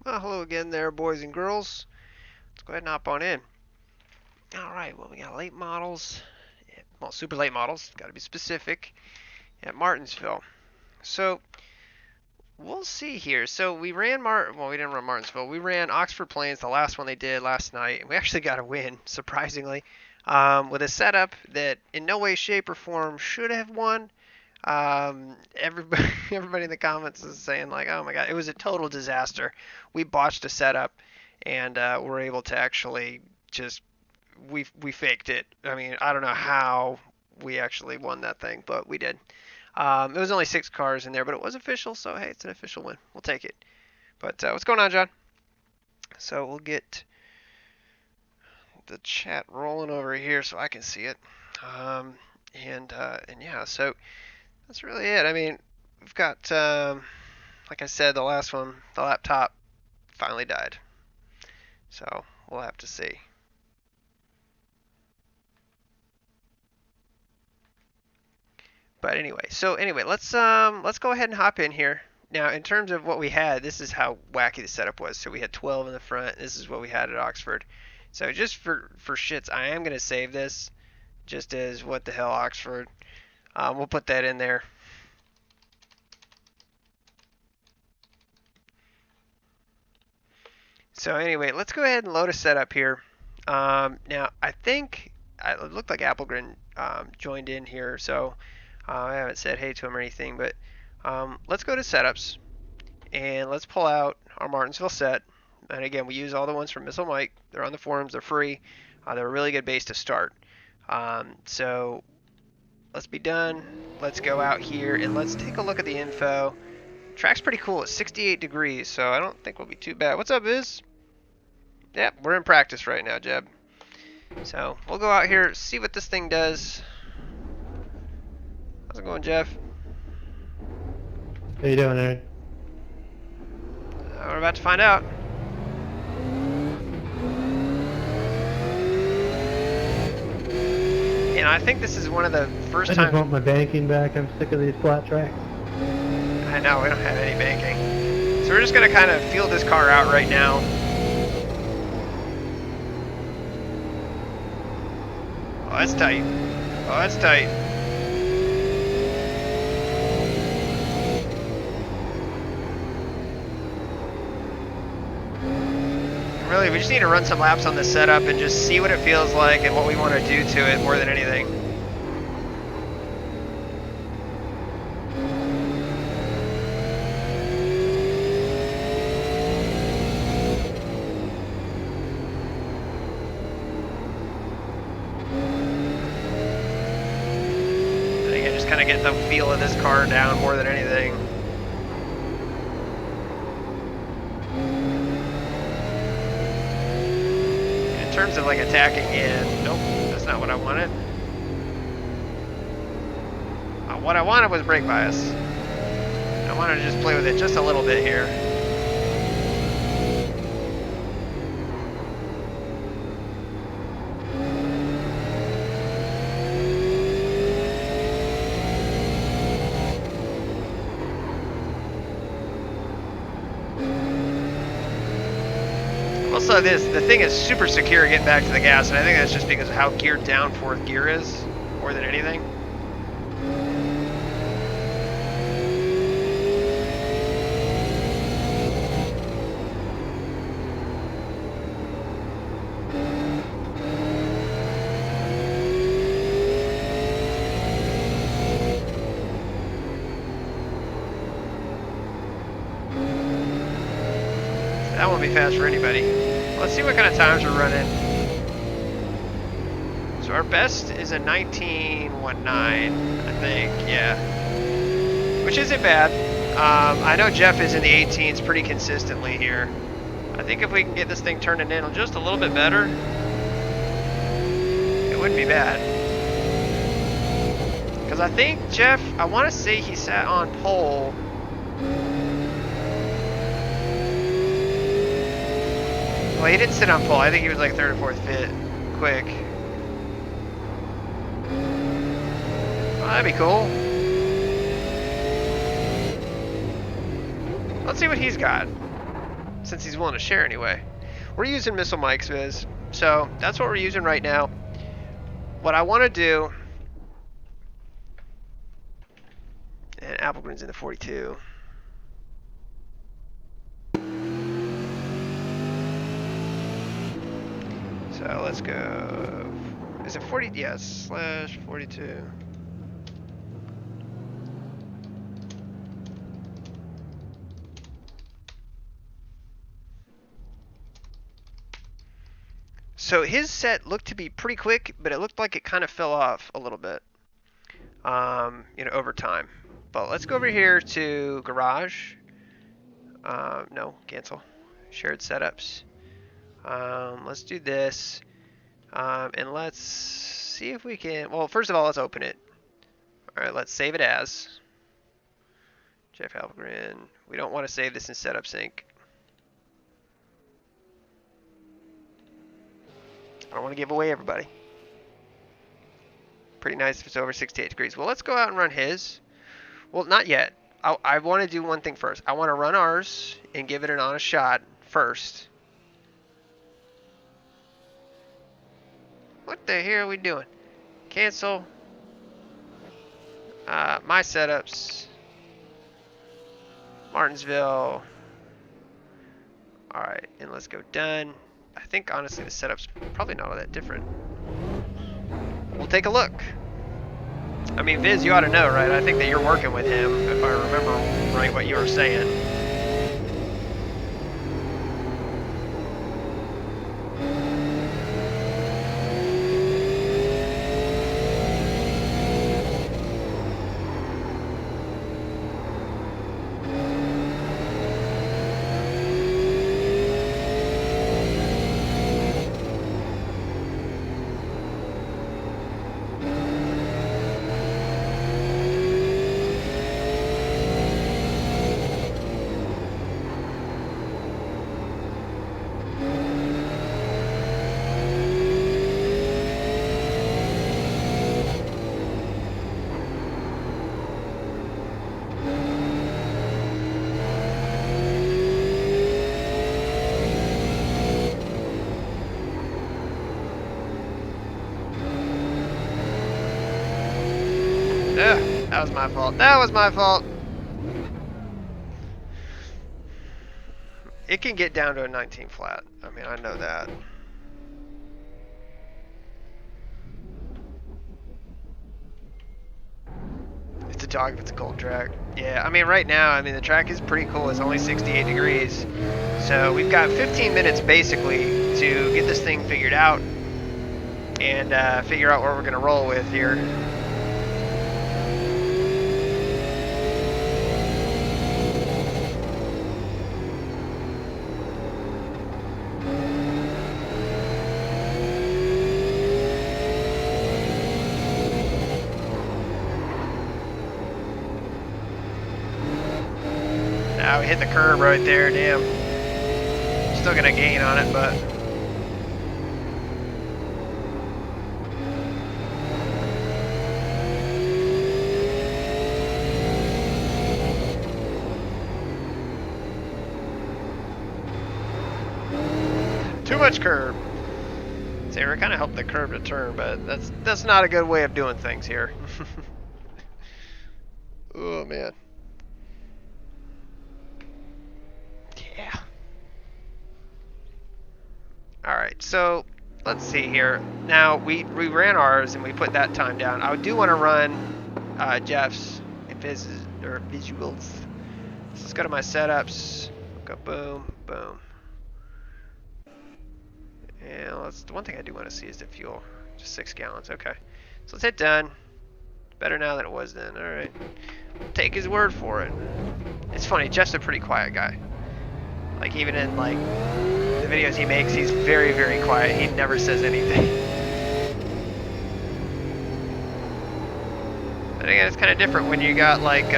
Well, hello again there, boys and girls. Let's go ahead and hop on in. All right, well, we got late models, well, super late models, got to be specific, at Martinsville. So, we'll see here. So, well, we didn't run Martinsville. We ran Oxford Plains, the last one they did last night, and we actually got a win, surprisingly, with a setup that in no way, shape, or form should have won. Everybody, everybody in the comments is saying like, "Oh my God, it was a total disaster. We botched a setup, and were able to actually just we faked it. I mean, I don't know how we actually won that thing, but we did. It was only 6 cars in there, but it was official, so hey, it's an official win. We'll take it. But what's going on, John? So we'll get the chat rolling over here so I can see it. And yeah, so that's really it. I mean, we've got like I said, the last one, the laptop finally died. So we'll have to see. But anyway, let's go ahead and hop in here. Now, in terms of what we had, this is how wacky the setup was. So we had 12 in the front. This is what we had at Oxford. So just for shits, I am gonna save this just as what the hell Oxford. We'll put that in there. So anyway, let's go ahead and load a setup here. Now I think it looked like Applegren joined in here, so I haven't said hey to him or anything. But let's go to setups and let's pull out our Martinsville set. And again, we use all the ones from Missile Mike. They're on the forums. They're free. They're a really good base to start. So let's be done. Let's go out here and let's take a look at the info. Track's pretty cool. It's 68 degrees, so I don't think we'll be too bad. What's up, Biz? Yep, we're in practice right now, Jeb. So we'll go out here, see what this thing does. How's it going, Jeff? How you doing, Aaron? We're about to find out. And I think this is one of the first I times. just want my banking back. I'm sick of these flat tracks. I know, we don't have any banking. So we're just going to kind of feel this car out right now. Oh, that's tight. Oh, that's tight. Really, we just need to run some laps on this setup and just see what it feels like and what we want to do to it more than anything. And again, just kind of get the feel of this car down more than anything. In terms of like attacking in, nope, that's not what I wanted. What I wanted was brake bias. I wanted to just play with it just a little bit here. Also, the thing is super secure getting back to the gas, and I think that's just because of how geared down fourth gear is, more than anything. That won't be fast for anybody. Let's see what kind of times we're running. So our best is a 19:19, I think, yeah. Which isn't bad. I know Jeff is in the 18s pretty consistently here. I think if we can get this thing turning in just a little bit better, it wouldn't be bad. Because I think Jeff, I want to say he sat on pole. Well, he didn't sit on pole. I think he was like third or fourth fit. Quick. Well, that'd be cool. Let's see what he's got. since he's willing to share anyway. We're using missile mics, Viz. So that's what we're using right now. What I want to do, and Applegreen's in the 42. So let's go. Is it 40? Yes, /42. So his set looked to be pretty quick, but it looked like it kind of fell off a little bit, over time. But let's go over here to garage. No, cancel. Shared setups. Let's do this. And let's see if we can, well, first of all, let's open it. All right, let's save it as Jeff Applegren. We don't want to save this in setup sync. I don't want to give away everybody. Pretty nice if it's over 68 degrees. Well, let's go out and run his. Well, not yet. I want to do one thing first. I want to run ours and give it an honest shot first. What the hell are we doing? Cancel. My setups. Martinsville. Alright, and let's go done. I think honestly the setup's probably not all that different. We'll take a look. I mean, Viz, you ought to know, right? I think that you're working with him, if I remember right what you were saying. That was my fault. That was my fault. It can get down to a 19 flat. I mean, I know that. It's a dog if it's a cold track. Yeah, I mean, right now, I mean, the track is pretty cool. It's only 68 degrees. So we've got 15 minutes basically to get this thing figured out and figure out what we're going to roll with here. Now we hit the curb right there, damn. Still gonna gain on it, but too much curb. See, we're kind of helping the curb to turn, but that's not a good way of doing things here. Oh man. Yeah. All right, so let's see here. Now we ran ours and we put that time down. I do want to run Jeff's visuals. So let's go to my setups. Go boom, boom. And the one thing I do want to see is the fuel. Just 6 gallons. Okay. So let's hit done. Better now than it was then. All right. Take his word for it. It's funny. Jeff's a pretty quiet guy. Like even in like the videos he makes, he's very, very quiet. He never says anything. But again, it's kind of different when you got like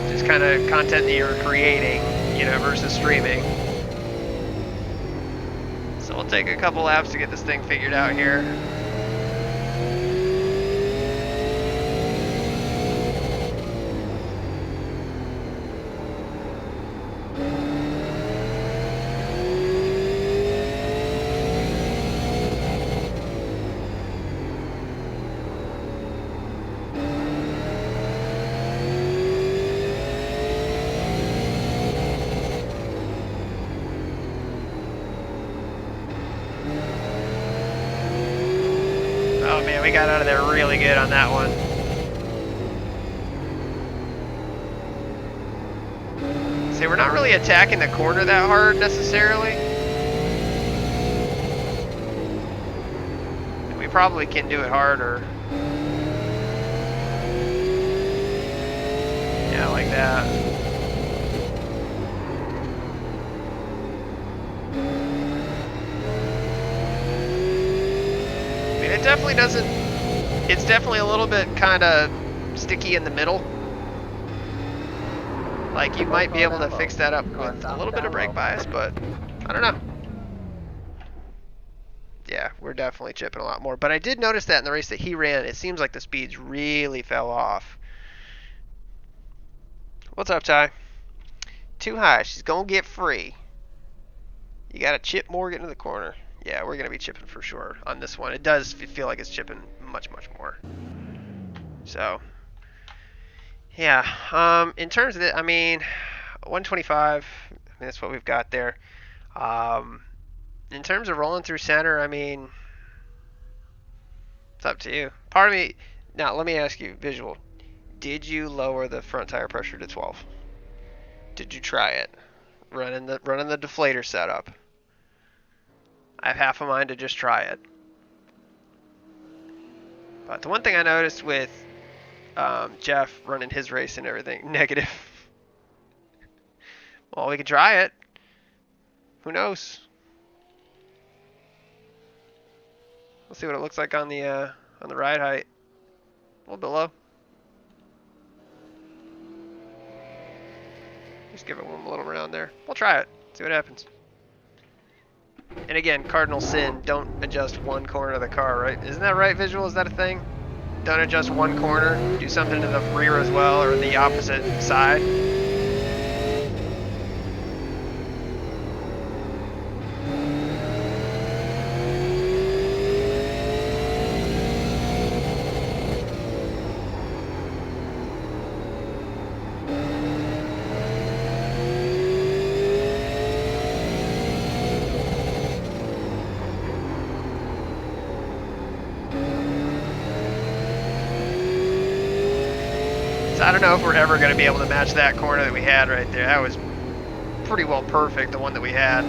just kind of content that you're creating, versus streaming. So we'll take a couple laps to get this thing figured out here. Man, we got out of there really good on that one. See, we're not really attacking the corner that hard necessarily. We probably can do it harder. Yeah, like that. I mean, it definitely doesn't... It's definitely a little bit kind of sticky in the middle. Like, you might be able to fix that up with a little bit of brake bias, but I don't know. Yeah, we're definitely chipping a lot more. But I did notice that in the race that he ran, it seems like the speeds really fell off. What's up, Ty? Too high. She's going to get free. You got to chip more, get into the corner. Yeah, we're going to be chipping for sure on this one. It does feel like it's chipping much, much more. So, yeah. In terms of it, I mean, 125, I mean, that's what we've got there. In terms of rolling through center, I mean, it's up to you. Part of me, now let me ask you, visual. Did you lower the front tire pressure to 12? Did you try it? Running the deflator setup. I have half a mind to just try it. But the one thing I noticed with Jeff running his race and everything, negative. Well, we can try it. Who knows? We'll see what it looks like on the ride height. A little bit low. Just give it one little round there. We'll try it. See what happens. And again, cardinal sin, don't adjust one corner of the car, right? Isn't that right, visual? Is that a thing? Don't adjust one corner. Do something to the rear as well, or the opposite side. I don't know if we're ever going to be able to match that corner that we had right there. That was pretty well perfect, the one that we had.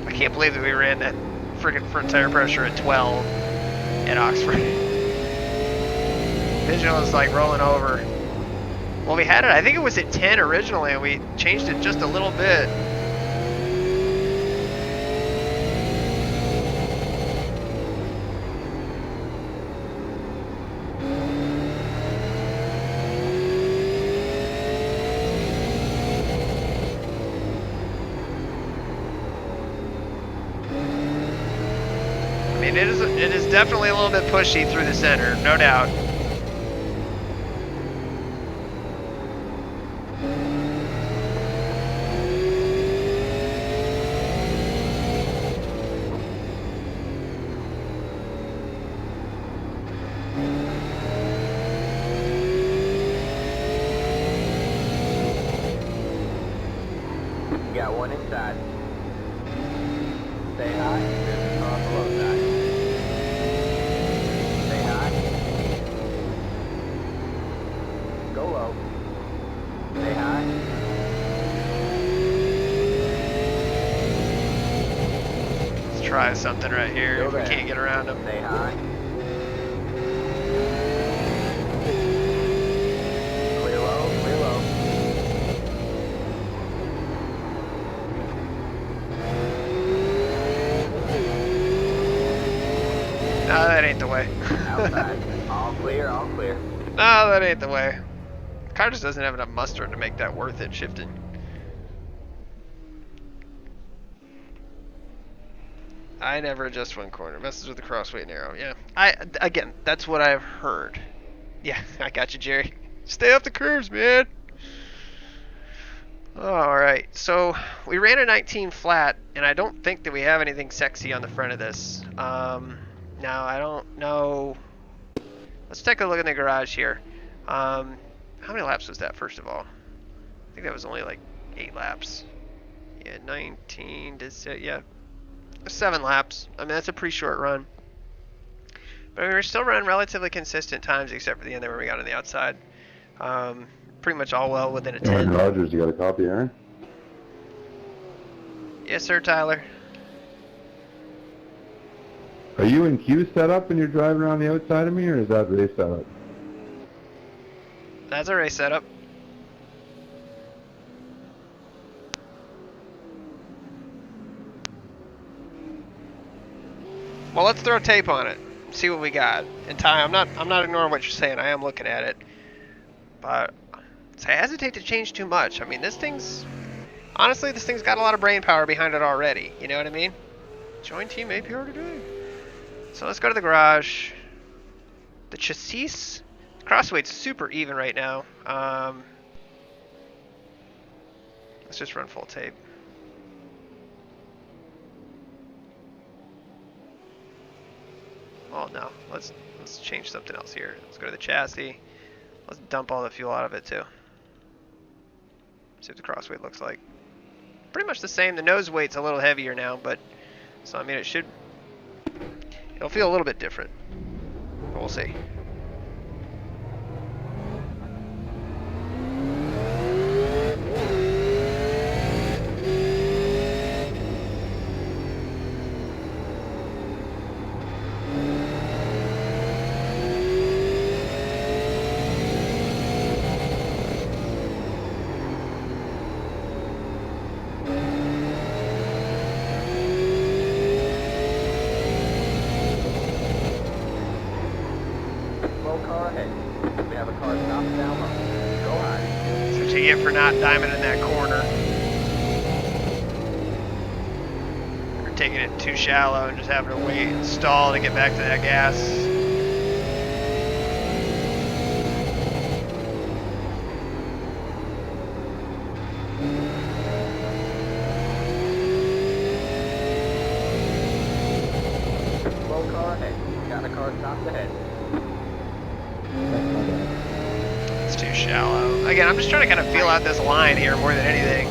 I can't believe that we ran that friggin' front tire pressure at 12 at Oxford. Visual is like rolling over. Well, we had it, I think it was at 10 originally, and we changed it just a little bit. It is definitely a little bit pushy through the center, no doubt. You got one inside. Stay high. There's a car on the low side. Stay high. Go low. Stay high. Let's try something right here if we can't get around them. Stay high. Clear low, clear low. No, that ain't the way. Outside. all clear. No, that ain't the way. The car just doesn't have enough mustard to make that worth it shifting. I never adjust one corner. Messes with the crossweight and arrow. Yeah. Again, that's what I've heard. Yeah, I got you, Jerry. Stay off the curves, man. Alright, so we ran a 19 flat, and I don't think that we have anything sexy on the front of this. Now, I don't know. Let's take a look in the garage here. How many laps was that, first of all? I think that was only like 8 laps. Yeah, 19 to, yeah, 7 laps. I mean, that's a pretty short run. But I mean, we're still running relatively consistent times, except for the end there where we got on the outside. Pretty much all well within a 10. Aaron Rodgers, you got a copy, Aaron? Yes, sir, Tyler. Are you in Q setup when you're driving around the outside of me, or is that race setup? That's a race setup. Well, let's throw tape on it. See what we got. And Ty, I'm not ignoring what you're saying. I am looking at it. But I hesitate to change too much. I mean, this thing's honestly, this thing's got a lot of brain power behind it already. You know what I mean? Join team APR today. So let's go to the garage. The chassis crossweight's super even right now. Let's just run full tape. Oh no, let's change something else here. Let's go to the chassis. Let's dump all the fuel out of it too. See what the crossweight looks like. Pretty much the same. The nose weight's a little heavier now, but so I mean it'll feel a little bit different. But we'll see. For not diming in that corner. Or taking it too shallow and just having to wait and stall to get back to that gas. Slow car ahead. Got a car stopped ahead. It's too shallow. Again, I'm just trying to kind of feel out this line here more than anything.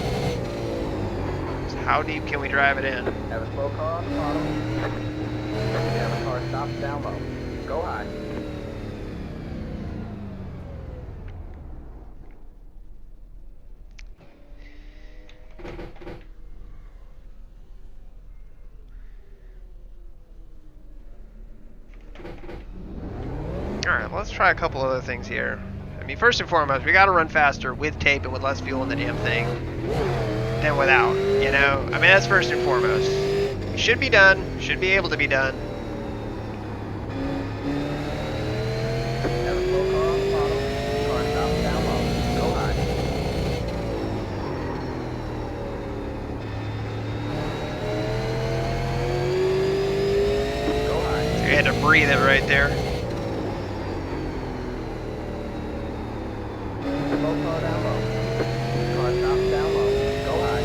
So how deep can we drive it in? Have a slow car on the bottom. We have a car stopped down low. Go high. Alright, let's try a couple other things here. I mean, first and foremost, we gotta run faster with tape and with less fuel in the damn thing than without, you know? I mean, that's first and foremost. It should be done, should be able to be done. Have a slow car on the bottom. Car stopped down low. Go high. Go high. So you had to breathe it right there. Slow car down low. Car stopped down low. Go high.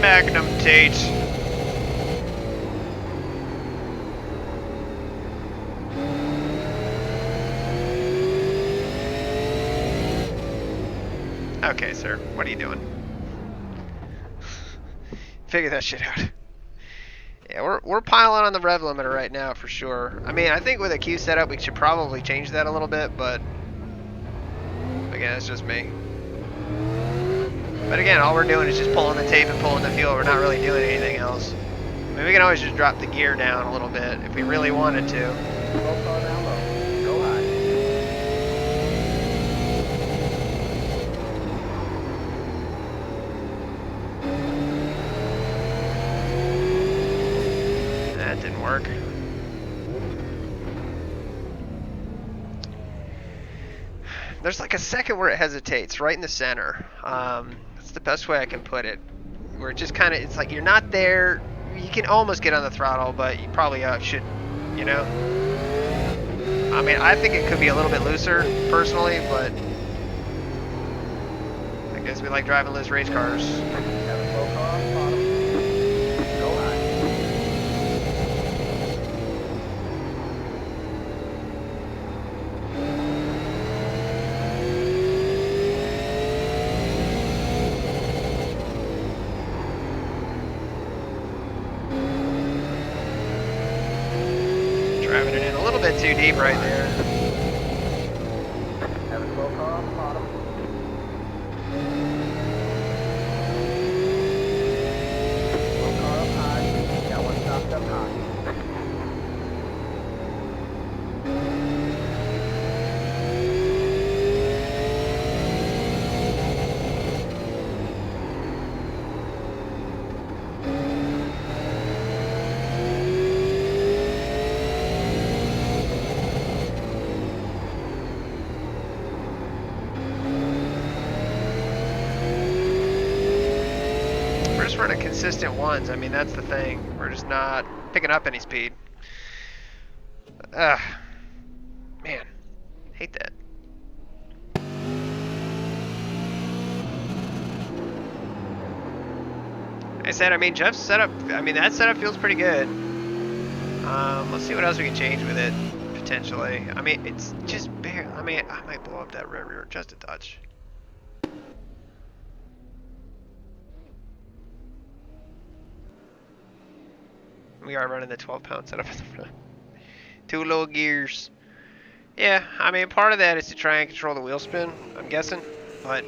Magnum Tate. Okay, sir. What are you doing? Figure that shit out. Yeah, we're piling on the rev limiter right now for sure. I mean, I think with a Q setup, we should probably change that a little bit, but again, it's just me. But again, all we're doing is just pulling the tape and pulling the fuel. We're not really doing anything else. I mean, we can always just drop the gear down a little bit if we really wanted to. Roll car down low. Go high. That didn't work. There's like a second where it hesitates, right in the center. That's the best way I can put it. Where it just kind of, it's like you're not there. You can almost get on the throttle, but you probably should, you know. I mean, I think it could be a little bit looser, personally, but I guess we like driving loose race cars. Have a slow car, bottom. Go high. Driving it in a little bit too deep right there. Have a slow car on the bottom. Slow car up high. Got one stopped up high. We're just running consistent ones. I mean, that's the thing. We're just not picking up any speed. Ugh. Man. Hate that. Like I said, I mean, Jeff's setup, I mean, that setup feels pretty good. Let's see what else we can change with it, potentially. I mean, it's just barely, I mean, I might blow up that rear just a touch. We are running the 12-pound setup in the front. 2 low gears. Yeah, I mean, part of that is to try and control the wheel spin, I'm guessing. But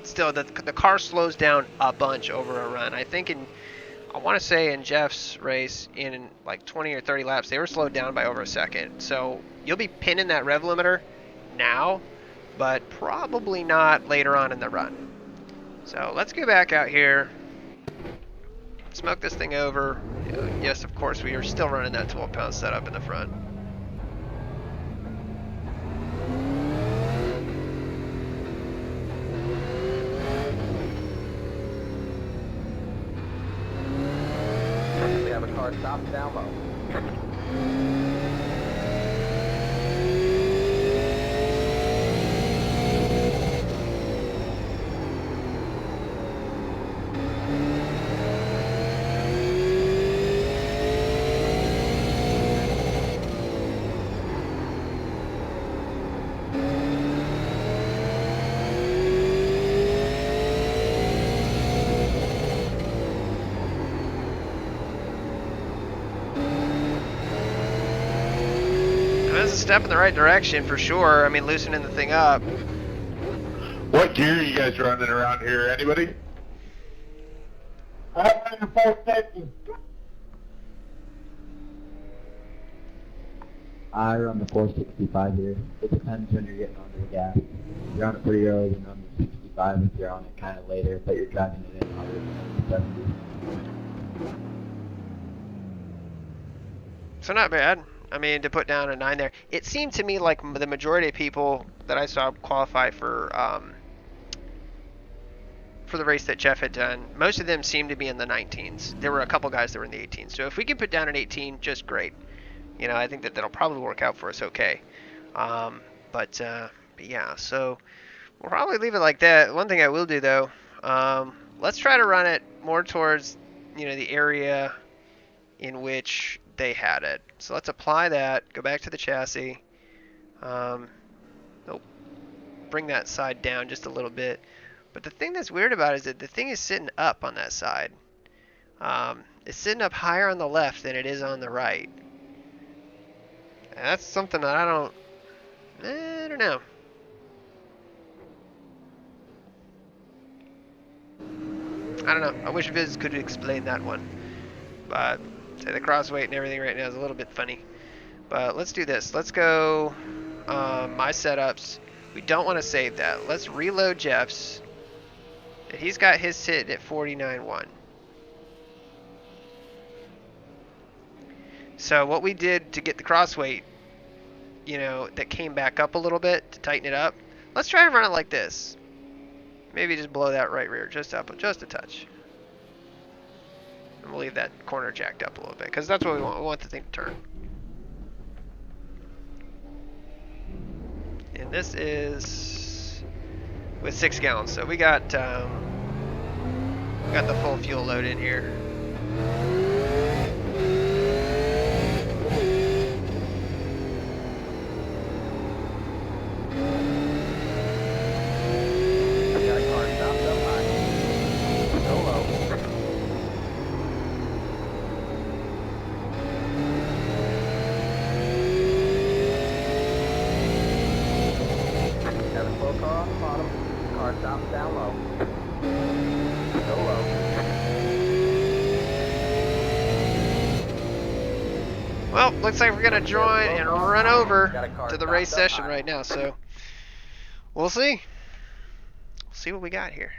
still, the car slows down a bunch over a run. I think I want to say in Jeff's race, in like 20 or 30 laps, they were slowed down by over a second. So you'll be pinning that rev limiter now, but probably not later on in the run. So let's go back out here. Smoke this thing over. Yes, of course, we are still running that 12-pound setup in the front. We have a car stopped down low. That's a step in the right direction for sure. I mean, loosening the thing up. What gear are you guys running around here? Anybody? I'm running 450. I run the 465 here. It depends when you're getting onto the gas. If you're on it pretty early, you run the 65. If you're on it kind of later, but you're driving it in harder than the 70. So not bad. I mean, to put down a 9 there. It seemed to me like the majority of people that I saw qualify for the race that Jeff had done, most of them seemed to be in the 19s. There were a couple guys that were in the 18s. So if we can put down an 18, just great. You know, I think that'll probably work out for us okay. But yeah, so we'll probably leave it like that. One thing I will do though, let's try to run it more towards, you know, the area in which they had it. So let's apply that, go back to the chassis. Nope. Bring that side down just a little bit. But the thing that's weird about it is that the thing is sitting up on that side. It's sitting up higher on the left than it is on the right. And that's something that I don't know. I don't know. I wish Viz could explain that one. But Say the cross weight and everything right now is a little bit funny. But let's do this. Let's go my setups. We don't want to save that. Let's reload Jeff's. He's got his sit at 49.1. So what we did to get the cross weight, you know, that came back up a little bit to tighten it up. Let's try and run it like this. Maybe just blow that right rear just up, just a touch. And we'll leave that corner jacked up a little bit because that's what we want. We want the thing to turn. And this is with 6 gallons, so we got the full fuel load in here. Got a car stopped up high. Go low. Got a slow car on the bottom. Car stops down low. Go low. Well, looks like we're gonna join and run over to the race session right now, so we'll see. We'll see what we got here.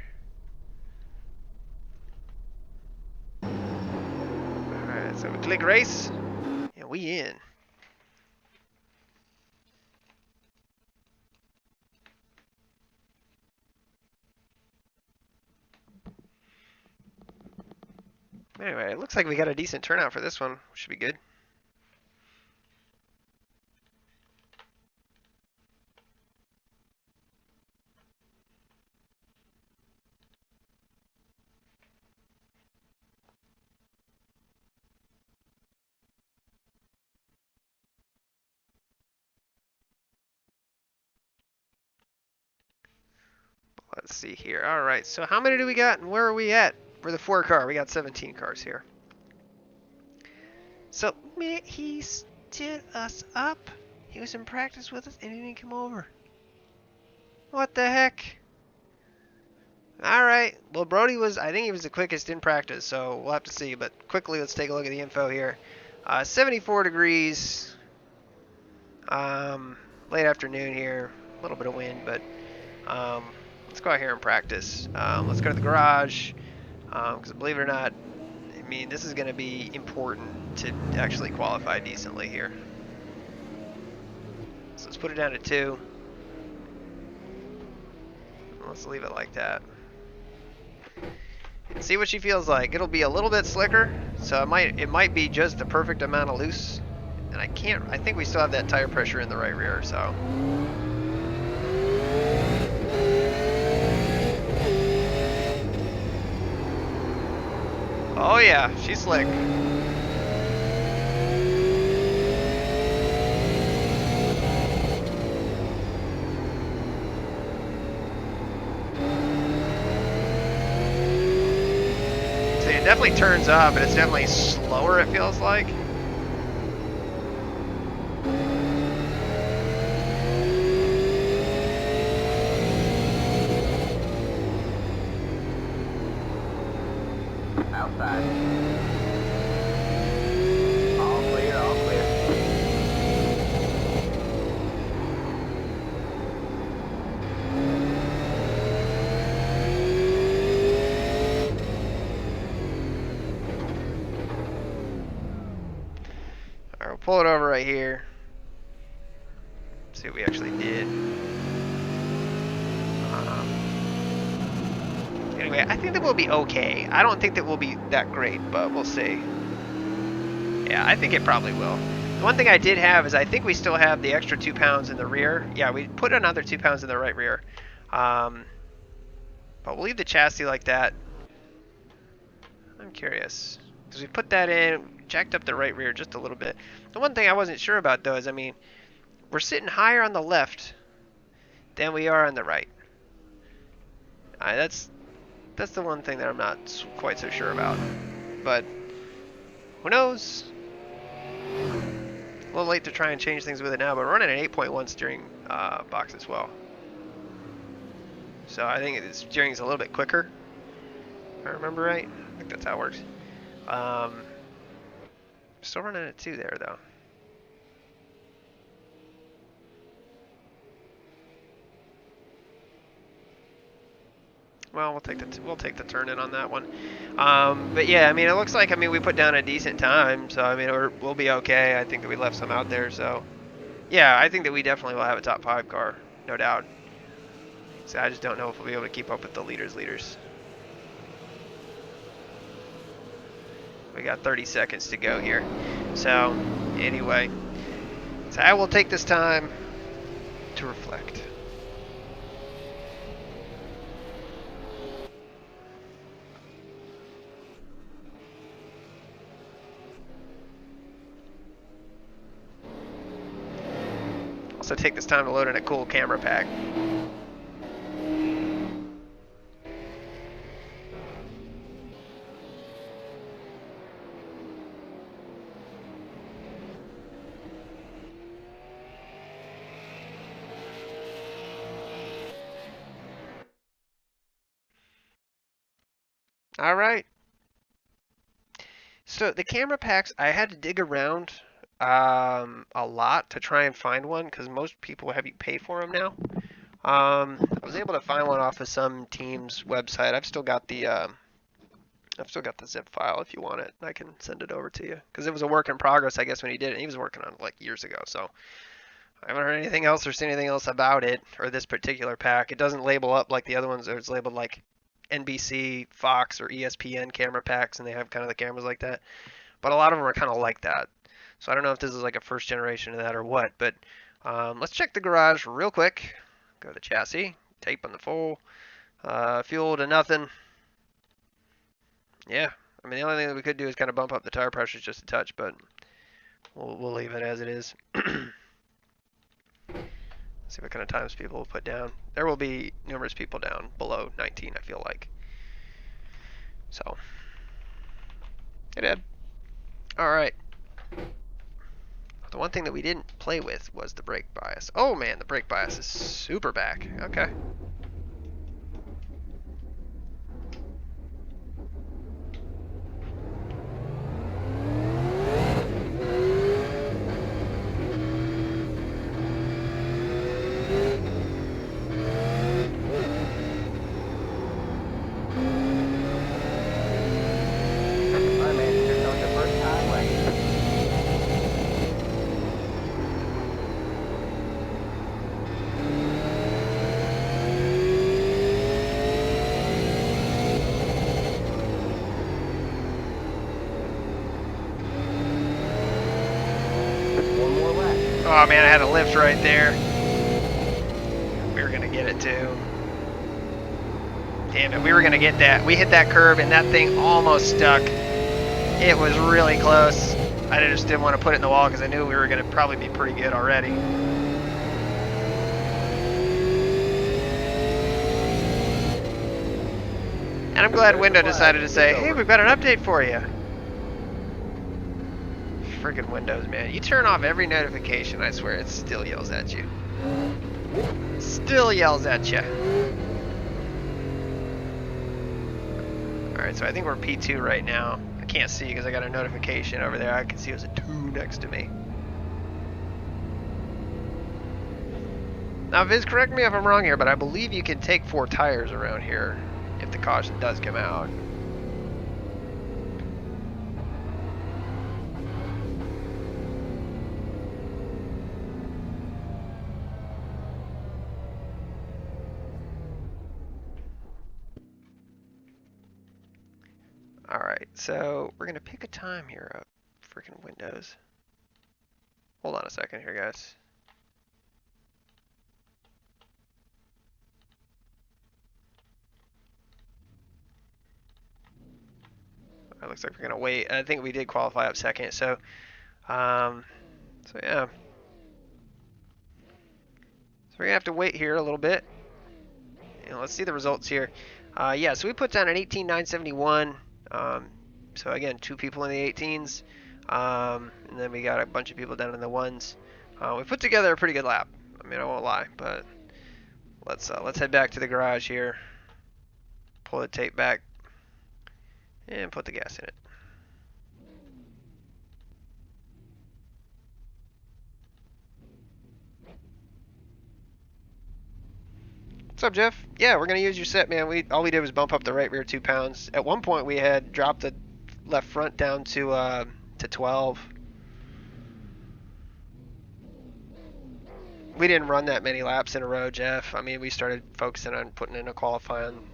Alright, so we click race, and we in. Anyway, it looks like we got a decent turnout for this one. Should be good. Let's see here. All right, so how many do we got and where are we at? For the 4 car, we got 17 cars here. So, man, he stood us up. He was in practice with us and he didn't come over. What the heck? All right, well, Brody was, I think he was the quickest in practice, so we'll have to see. But quickly, let's take a look at the info here. 74 degrees. Late afternoon here. A little bit of wind, but let's go out here and practice. Let's go to the garage, because believe it or not, I mean, this is going to be important to actually qualify decently here. So let's put it down to 2. Let's leave it like that. And see what she feels like. It'll be a little bit slicker, so it might be just the perfect amount of loose. And I think we still have that tire pressure in the right rear, so. Oh yeah, she's slick. See, it definitely turns up, but it's definitely slower, it feels like. Outside. All clear, all clear. Alright, we'll pull it over right here. See what we actually did. Anyway, I think that we'll be okay. I don't think that we'll be that great, but we'll see. Yeah, I think it probably will. The one thing I did have is I think we still have the extra 2 pounds in the rear. Yeah, we put another 2 pounds in the right rear. But we'll leave the chassis like that. I'm curious. Because we put that in, jacked up the right rear just a little bit. The one thing I wasn't sure about, though, is, I mean, we're sitting higher on the left than we are on the right. That's the one thing that I'm not quite so sure about. But who knows? A little late to try and change things with it now, but we're running an 8.1 steering box as well. So I think the steering is a little bit quicker, if I remember right. I think that's how it works. Still running at 2 there though. Well, we'll take the turn in on that one. But yeah, I mean, it looks like we put down a decent time, so I mean we'll be okay. I think that we left some out there, so yeah, I think that we definitely will have a top 5 car, no doubt. So I just don't know if we'll be able to keep up with the leaders. We got 30 seconds to go here. So anyway, so I will take this time to reflect. Also take this time to load in a cool camera pack. All right. So the camera packs, I had to dig around a lot to try and find one because most people have you pay for them now. I was able to find one off of some team's website. I've still got the zip file if you want it. I can send it over to you because it was a work in progress, I guess, when he did it. He was working on it like years ago, so I haven't heard anything else or seen anything else about it or this particular pack. It doesn't label up like the other ones. It's labeled like NBC, Fox, or ESPN camera packs, and they have kind of the cameras like that. But a lot of them are kind of like that. So I don't know if this is like a first generation of that or what. But let's check the garage real quick. Go to the chassis, tape on the full, fuel to nothing. Yeah, I mean the only thing that we could do is kind of bump up the tire pressures just a touch, but we'll leave it as it is. See what kind of times people will put down. There will be numerous people down below 19, I feel like. So, it did. Alright. The one thing that we didn't play with was the brake bias. Oh man, the brake bias is super back. Okay. Oh man, I had a lift right there. We were gonna get it too. Damn it, we were gonna get that. We hit that curb and that thing almost stuck. It was really close. I just didn't want to put it in the wall because I knew we were gonna probably be pretty good already. And I'm glad Window decided to say, hey, we've got an update for you. Freaking Windows, man. You turn off every notification, I swear, it still yells at you. Still yells at you. Alright, so I think we're P2 right now. I can't see because I got a notification over there. I can see there's a 2 next to me. Now, Viz, correct me if I'm wrong here, but I believe you can take 4 tires around here if the caution does come out. Alright, so we're going to pick a time here up. Freaking Windows. Hold on a second here, guys. It looks like we're going to wait. I think we did qualify up second, so yeah. So we're going to have to wait here a little bit. And let's see the results here. Yeah, so we put down an 18,971. So again, 2 people in the 18s. And then we got a bunch of people down in the 1s. We put together a pretty good lap. I mean, I won't lie, but let's head back to the garage here. Pull the tape back. And put the gas in it. What's up, Jeff? Yeah, we're gonna use your set, man. All we did was bump up the right rear 2 pounds. At one point, we had dropped the left front down to 12. We didn't run that many laps in a row, Jeff. I mean, we started focusing on putting in a qualifying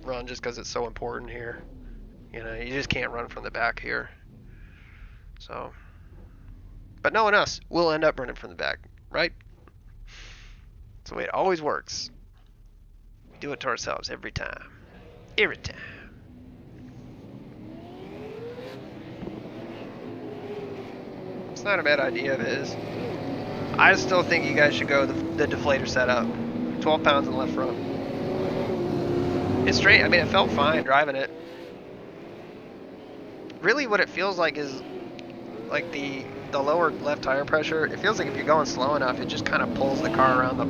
run just because it's so important here. You know, you just can't run from the back here. So, but knowing us, we'll end up running from the back, right? That's the way it always works. We do it to ourselves every time. Every time. It's not a bad idea if it is. I still think you guys should go the deflator setup. 12 pounds in the left front. It's straight. I mean, it felt fine driving it. Really what it feels like is like the lower left tire pressure. It feels like if you're going slow enough, it just kind of pulls the car around the,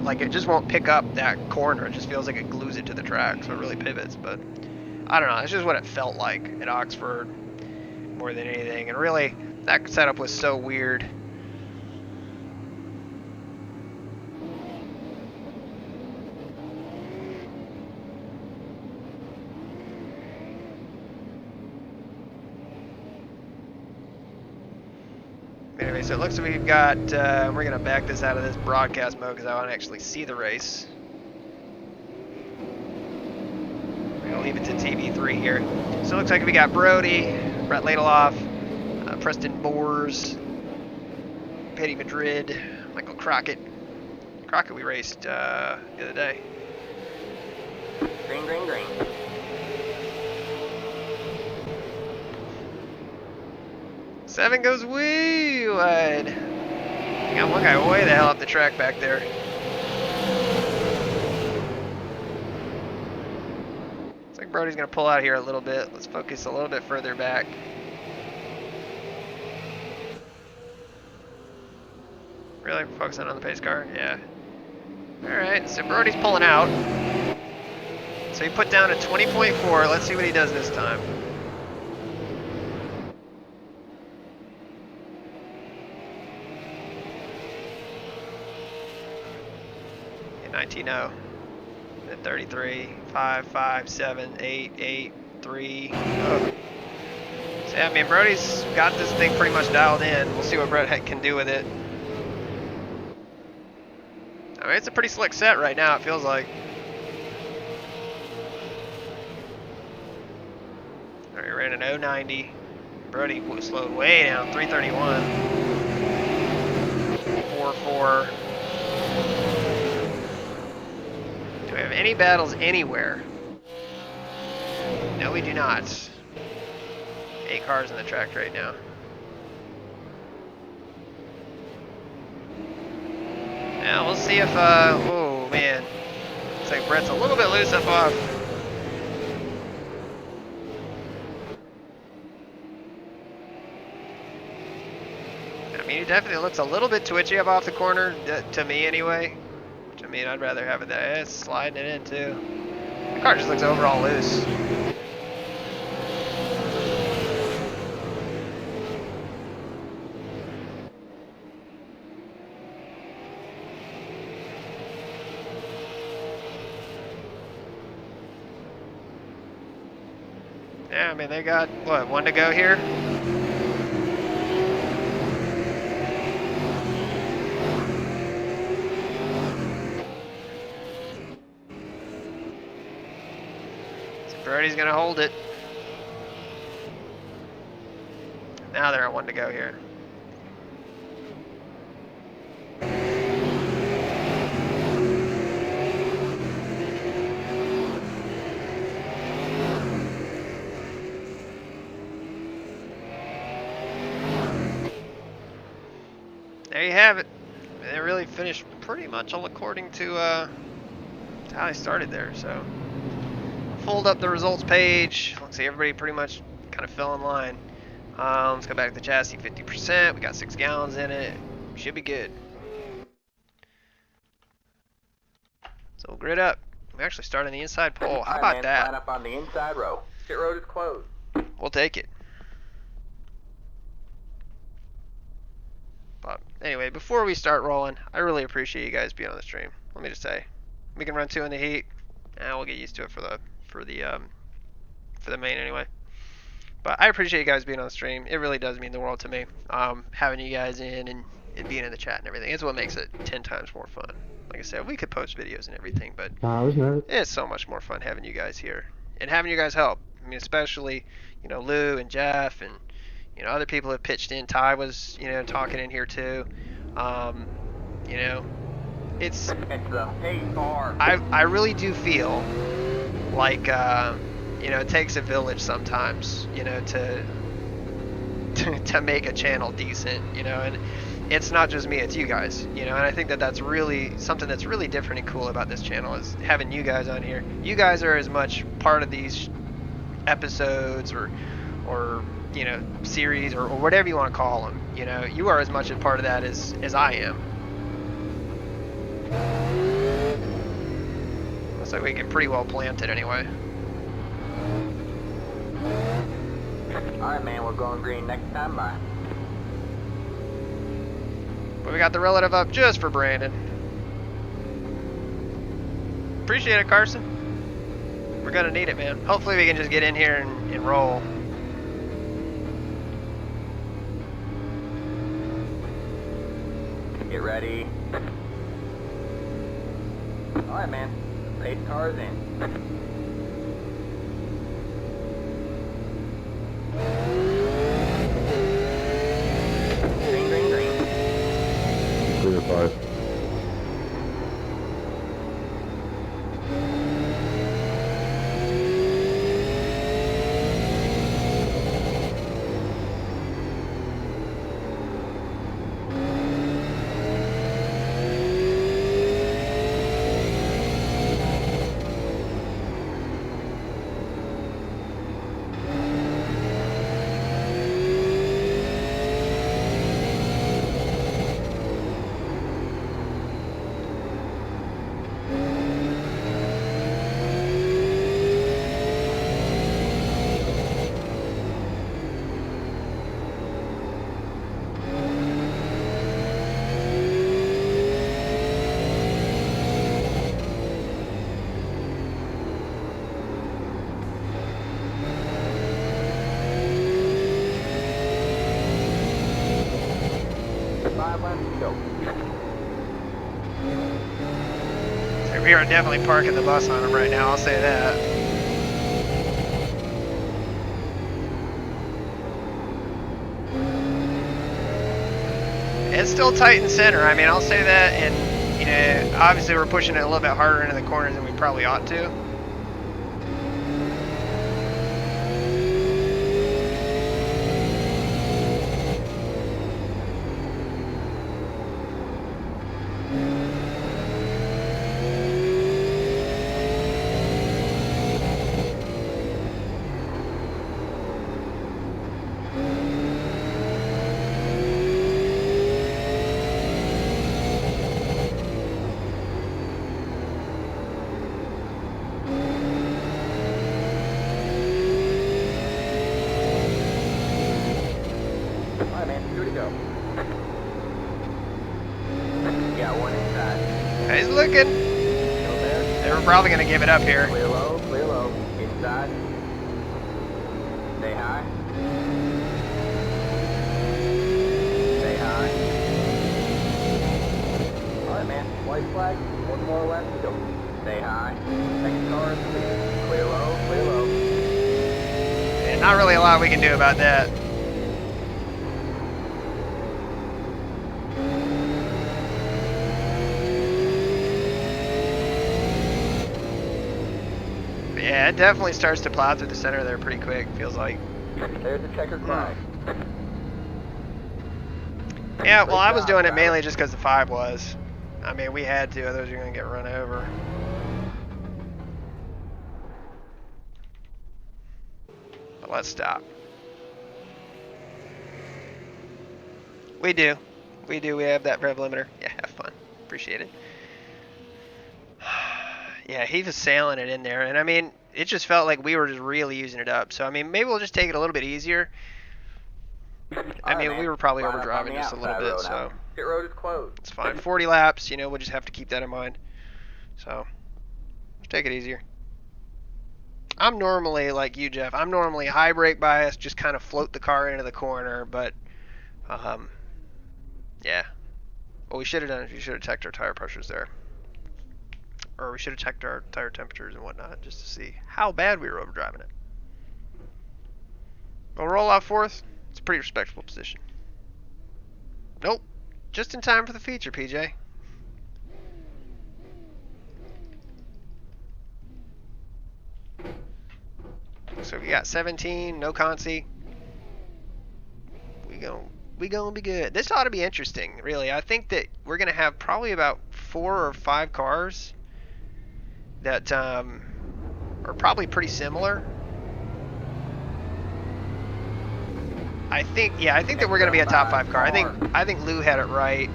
like it just won't pick up that corner. It just feels like it glues it to the track, so it really pivots. But I don't know. It's just what it felt like at Oxford more than anything. And really, that setup was so weird. Anyway, so it looks like we've got, we're going to back this out of this broadcast mode because I want to actually see the race. We're going to leave it to TV3 here. So it looks like we got Brody, Brett Ladeloff, Preston Boers, Petty Madrid, Michael Crockett. Crockett we raced the other day. Green, green, green. Seven goes way wide. Got one guy way the hell up the track back there. Looks like Brody's gonna pull out here a little bit. Let's focus a little bit further back. Really focusing on the pace car? Yeah. Alright, so Brody's pulling out. So he put down a 20.4. Let's see what he does this time. 19.0 at 33, 5, 5, 7, 8, 8, 3. Oh. So yeah, I mean, Brody's got this thing pretty much dialed in. We'll see what Brett can do with it. I mean, it's a pretty slick set right now, it feels like. Alright, we ran an 090. Brody slowed way down, 331. 4-4. Do we have any battles anywhere? No, we do not. 8 cars in the track right now. Now we'll see if, oh man. Looks like Brett's a little bit loose up off. I mean, he definitely looks a little bit twitchy up off the corner, to me anyway. Which, I mean, I'd rather have it that. It's sliding it in too. The car just looks overall loose. Yeah, I mean, they got, what, 1 to go here? So Brody's going to hold it. Now they're at 1 to go here. There you have it. They really finished pretty much all according to how they started there. So, fold up the results page. Let's see, everybody pretty much kind of fell in line. Let's go back to the chassis, 50%. We got 6 gallons in it. Should be good. So we'll grid up. We actually start on the inside pole. How about that? Line up on the inside row. Pit road is closed. We'll take it. But anyway, before we start rolling, I really appreciate you guys being on the stream. Let me just say, We can run 2 in the heat. We'll get used to it for the main anyway. But I appreciate you guys being on the stream. It really does mean the world to me. Having you guys in and being in the chat and everything. It's what makes it 10 times more fun. Like I said, we could post videos and everything, but I was nervous. it's so much more fun having you guys here and having you guys help. I mean, especially, Lou and Jeff and, other people have pitched in. Ty was, talking in here too. It's the pace car. I really do feel like, it takes a village sometimes, to make a channel decent, and it's not just me, it's you guys, and I think that that's really something that's really different and cool about this channel is having you guys on here. You guys are as much part of these episodes or series or whatever you want to call them. You are as much a part of that as I am. Looks like we get pretty well planted anyway. Alright, man, we're going green next time. Bye. But we got the relative up just for Brandon. Appreciate it, Carson. We're gonna need it, man. Hopefully we can just get in here and roll. Get ready. Alright, man. The pace car is in. Green, green, green. 3 or 5. We are definitely parking the bus on him right now, I'll say that. It's still tight in center, I mean, I'll say that, and, obviously we're pushing it a little bit harder into the corners than we probably ought to. He's looking. They were probably going to give it up here. Clear low, inside. Stay high. Stay high. Alright, man, white flag, 1 more left to go. Stay high. Next car is clear. Clear low. And not really a lot we can do about that. Yeah, it definitely starts to plow through the center there pretty quick, feels like. There's the checkered flag. Yeah, well, I was doing it mainly just because the 5 was. I mean, we had to, otherwise you're going to get run over. But let's stop. We do. We have that rev limiter. Yeah, have fun. Appreciate it. Yeah, he was sailing it in there, and I mean, it just felt like we were just really using it up. So I mean, maybe we'll just take it a little bit easier. I mean, we were probably overdriving just a little bit, so Pit road is closed. it's fine. 40 laps, we'll just have to keep that in mind. So Take it easier. I'm normally like you, Jeff. I'm normally high brake bias, just kind of float the car into the corner. But yeah. What we should have done is we should have checked our tire pressures there, or we should have checked our tire temperatures and whatnot, just to see how bad we were overdriving it. We'll roll out fourth. It's a pretty respectable position. Nope. Just in time for the feature, PJ. So we got 17, no consi. We gonna be good. This ought to be interesting, really. I think that we're gonna have probably about 4 or 5 cars that are probably pretty similar. I think that we're gonna be a top 5 car. I think Lou had it right.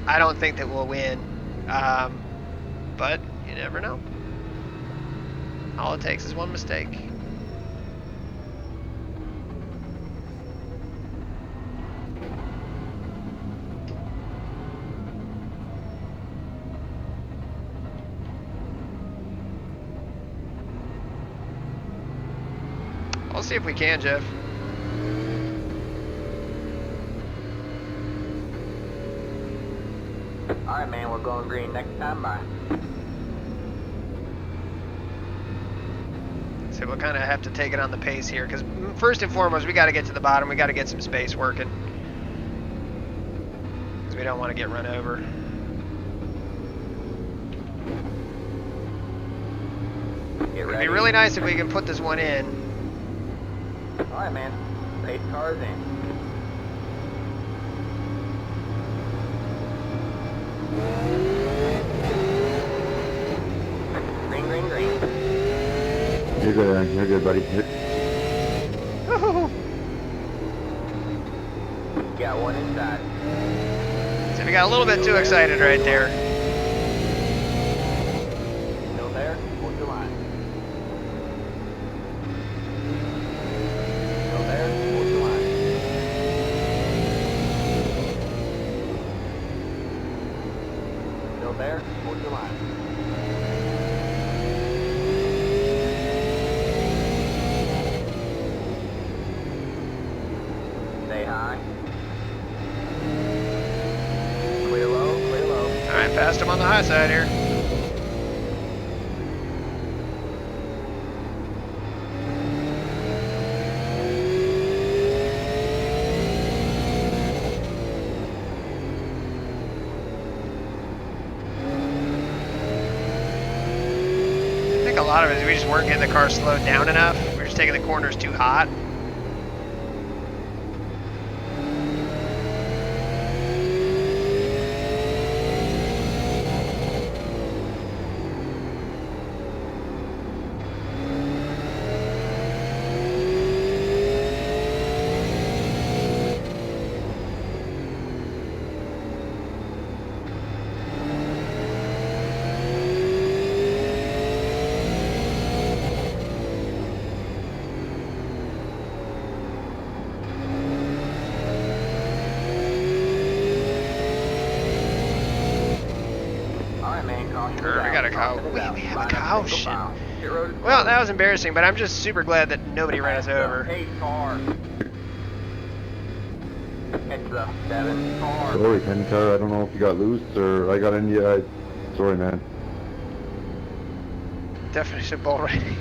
I don't think that we'll win, but you never know. All it takes is one mistake. I'll see if we can, Jeff. Alright, man, we're going green next time. Bye. So we'll kind of have to take it on the pace here, because first and foremost, we got to get to the bottom. We got to get some space working, because we don't want to get run over. It'd be really nice if we can put this one in. Alright, man. Race cars in. Green, green, green. You're good, Aaron. You're good, buddy. Got one inside. So we got a little bit too excited right there. Still there? Hold your line. Still there? Hold your line. Still there? Hold your line. Stay high. Clear low, clear low. Alright, passed him on the high side here. I think a lot of it is we just weren't getting the car slowed down enough. We were just taking the corners too hot. We got a cow. We have a caution. Well, that was embarrassing, but I'm just super glad that nobody ran us over. 8 car. It's the 7 car. Sorry, 10 car. I don't know if you got loose or I got in you. Sorry, man. Definition bull riding.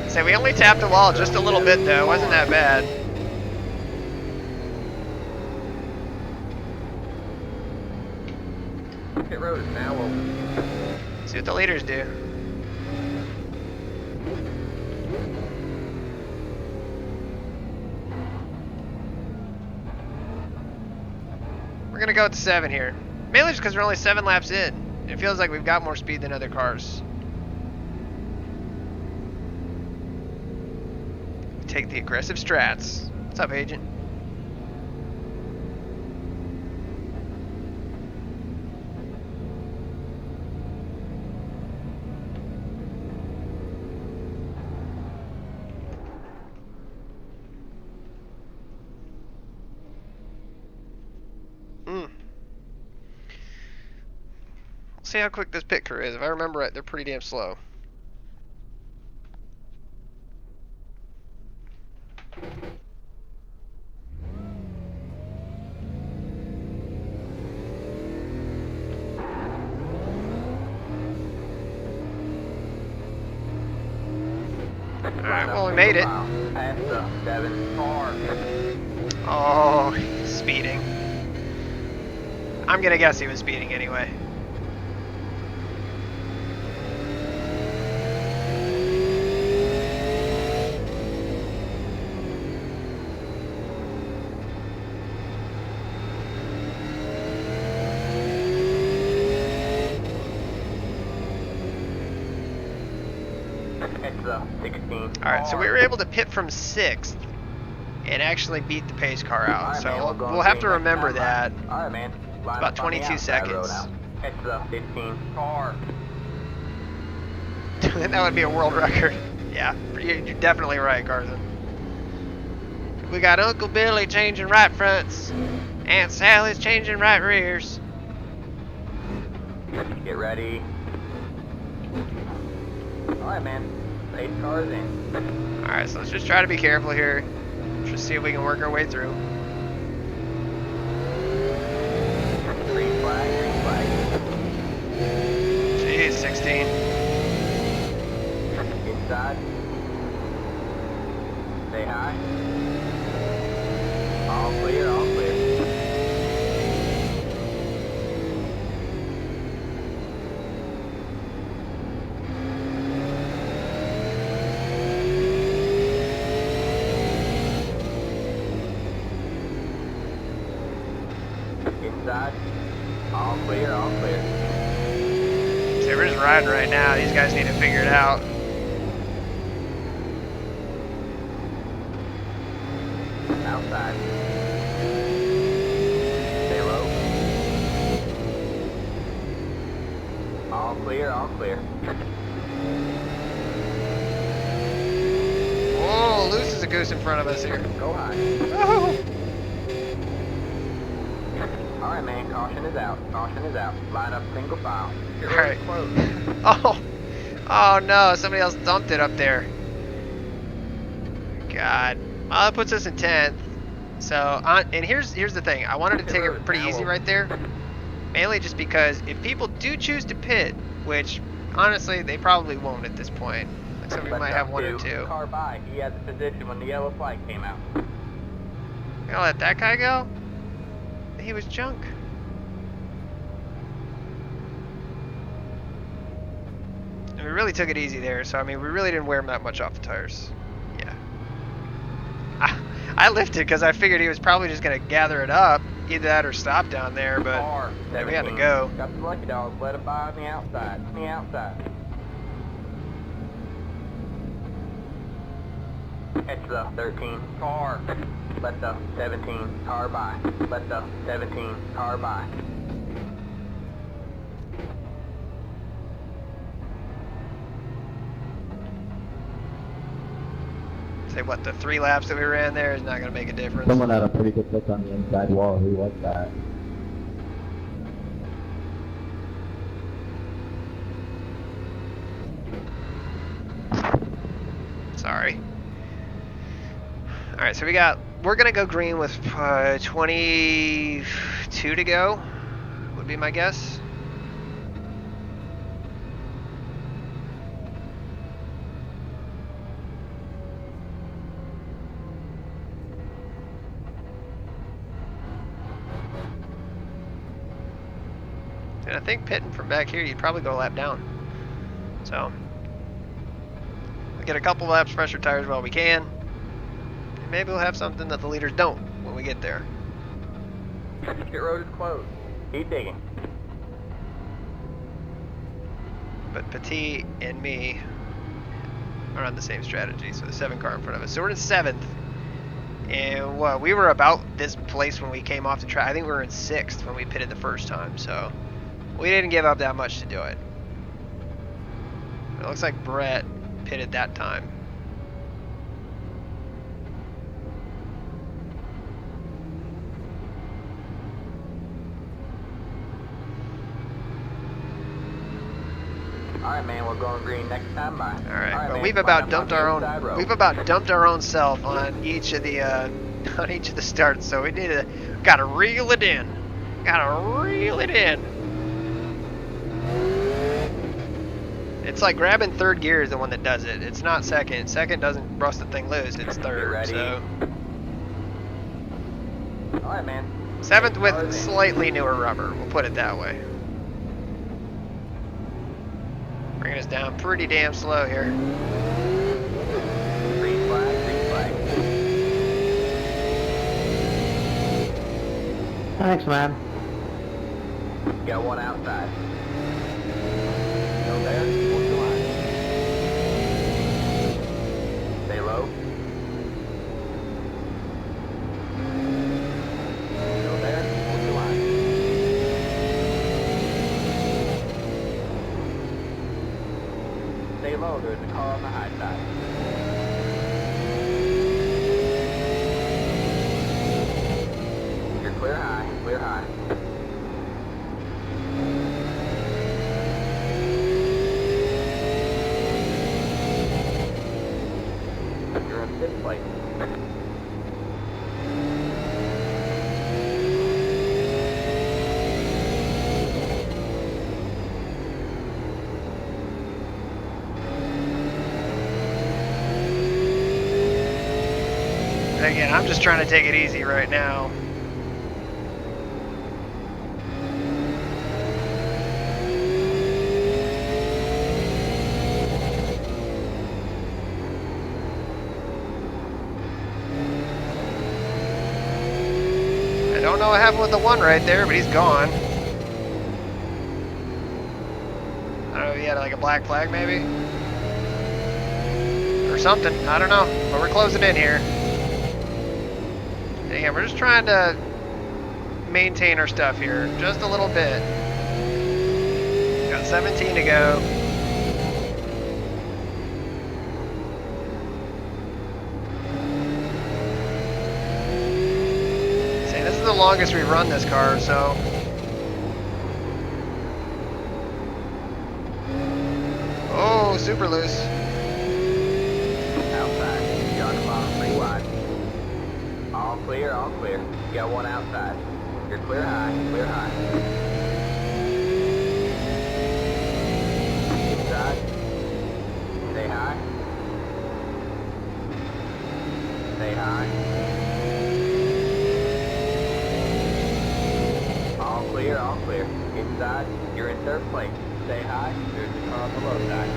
So we only tapped the wall just a little bit, though. It wasn't that bad. Pit road is now open. See what the leaders do. We're gonna go with 7 here. Mainly just because we're only 7 laps in. It feels like we've got more speed than other cars. Take the aggressive strats. What's up, Agent? See how quick this pit crew is. If I remember right, they're pretty damn slow. Alright, well, we made it. Past the 7 car. Oh, speeding. I'm gonna guess he was speeding anyway. It's the 16. Alright, so we were able to pit from 6th and actually beat the pace car out. Alright, So man, we're going we'll have to green. remember that. Alright, man. Line About up on the 22 outside road seconds. now. It's the 15 car. That would be a world record. Yeah, you're definitely right, Carson. We got Uncle Billy changing right fronts. Aunt Sally's changing right rears. Get ready. Alright, man. 8 cars in. Alright, so let's just try to be careful here. Just see if we can work our way through. Green flag, green flag. Jeez, 16. Inside. Say hi. All clear, all clear. Inside. All clear, all clear. See, we're just riding right now. These guys need to figure it out. Outside. Stay low. All clear, all clear. Whoa, Luce is a goose in front of us here. Go high. Oh. Alright, man, caution is out. Caution is out. Line up single file. Get All ready right. to close. Oh, oh no! Somebody else dumped it up there. God. Well, that puts us in 10th. So, and here's the thing. I wanted to take it pretty easy right there, mainly just because if people do choose to pit, which honestly they probably won't at this point. Like somebody might have one or two. Car by. He had the position when the yellow flag came out. You gonna let that guy go? He was junk. And we really took it easy there, so I mean, we really didn't wear him that much off the tires. Yeah. I lifted because I figured he was probably just going to gather it up, either that or stop down there, but Car, we had to 17. go. Got some lucky dogs. Let him by on the outside. On the outside. It's the 13 car. Let the 17 car by. Let the 17 car by. Say what, the 3 laps that we ran there is not going to make a difference. Someone had a pretty good look on the inside wall. Who was that? Sorry. Alright, so we're going to go green with 22 to go, would be my guess. And I think pitting from back here, you'd probably go a lap down. So, we'll get a couple laps fresher tires while we can. And maybe we'll have something that the leaders don't when we get there. Pit road is closed. Keep digging. But Petit and me are on the same strategy, so the 7 car in front of us. So we're in 7th. And what, we were about this place when we came off the track. I think we were in 6th when we pitted the first time, so we didn't give up that much to do it. It looks like Brett pitted that time. Alright, man, we're going green next time. Bye. All right, but man, we've find about them dumped on the our inside own. road. We've about dumped our own self on each of the on each of the starts. So we need to gotta reel it in. Gotta reel it in. It's like grabbing third gear is the one that does it. It's not second. Second doesn't rust the thing loose. It's third. ready? So Alright, man. seventh Next car with is in. slightly newer rubber. We'll put it that way. Bringing us down pretty damn slow here. Green flag, green flag. Thanks, man. Got one outside. Still there? Hold the line. Stay low. Still there? Hold the line. Stay low. There's a car on the high side. You're clear high. Clear high. You're in fifth place. Again, I'm just trying to take it easy right now. I don't know what happened with the one right there, but he's gone. I don't know if he had like a black flag maybe? Or something, I don't know. But we're closing in here. And again, we're just trying to maintain our stuff here just a little bit. Got 17 to go. See, this is the longest we've run this car, so. Oh, super loose. Outside. You're on the bottom, 3 wide. All clear, all clear. You got one outside. You're clear high, clear high. Inside. Stay high. Stay high. All clear, all clear. Inside. You're in third place. Stay high. There's a car on the low side.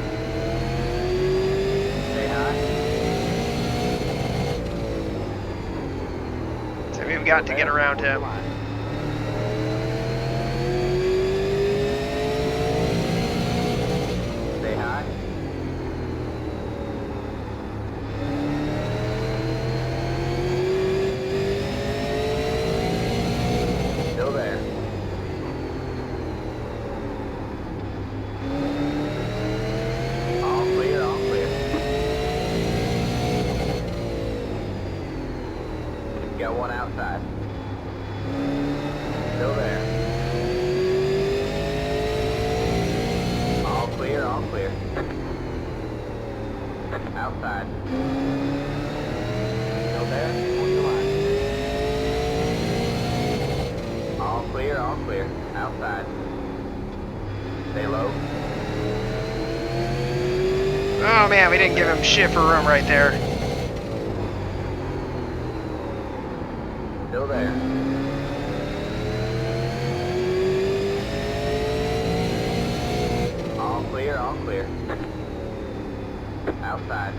Stay high. So we've got to get around him. Stay high. Still there. All clear, all clear. Got one outside. Still there. All clear, all clear. Outside. Still there? Hold your line. All clear, all clear. Outside. Stay low. Oh man, we didn't give him shit for room right there. Still there. All clear, all clear. Outside.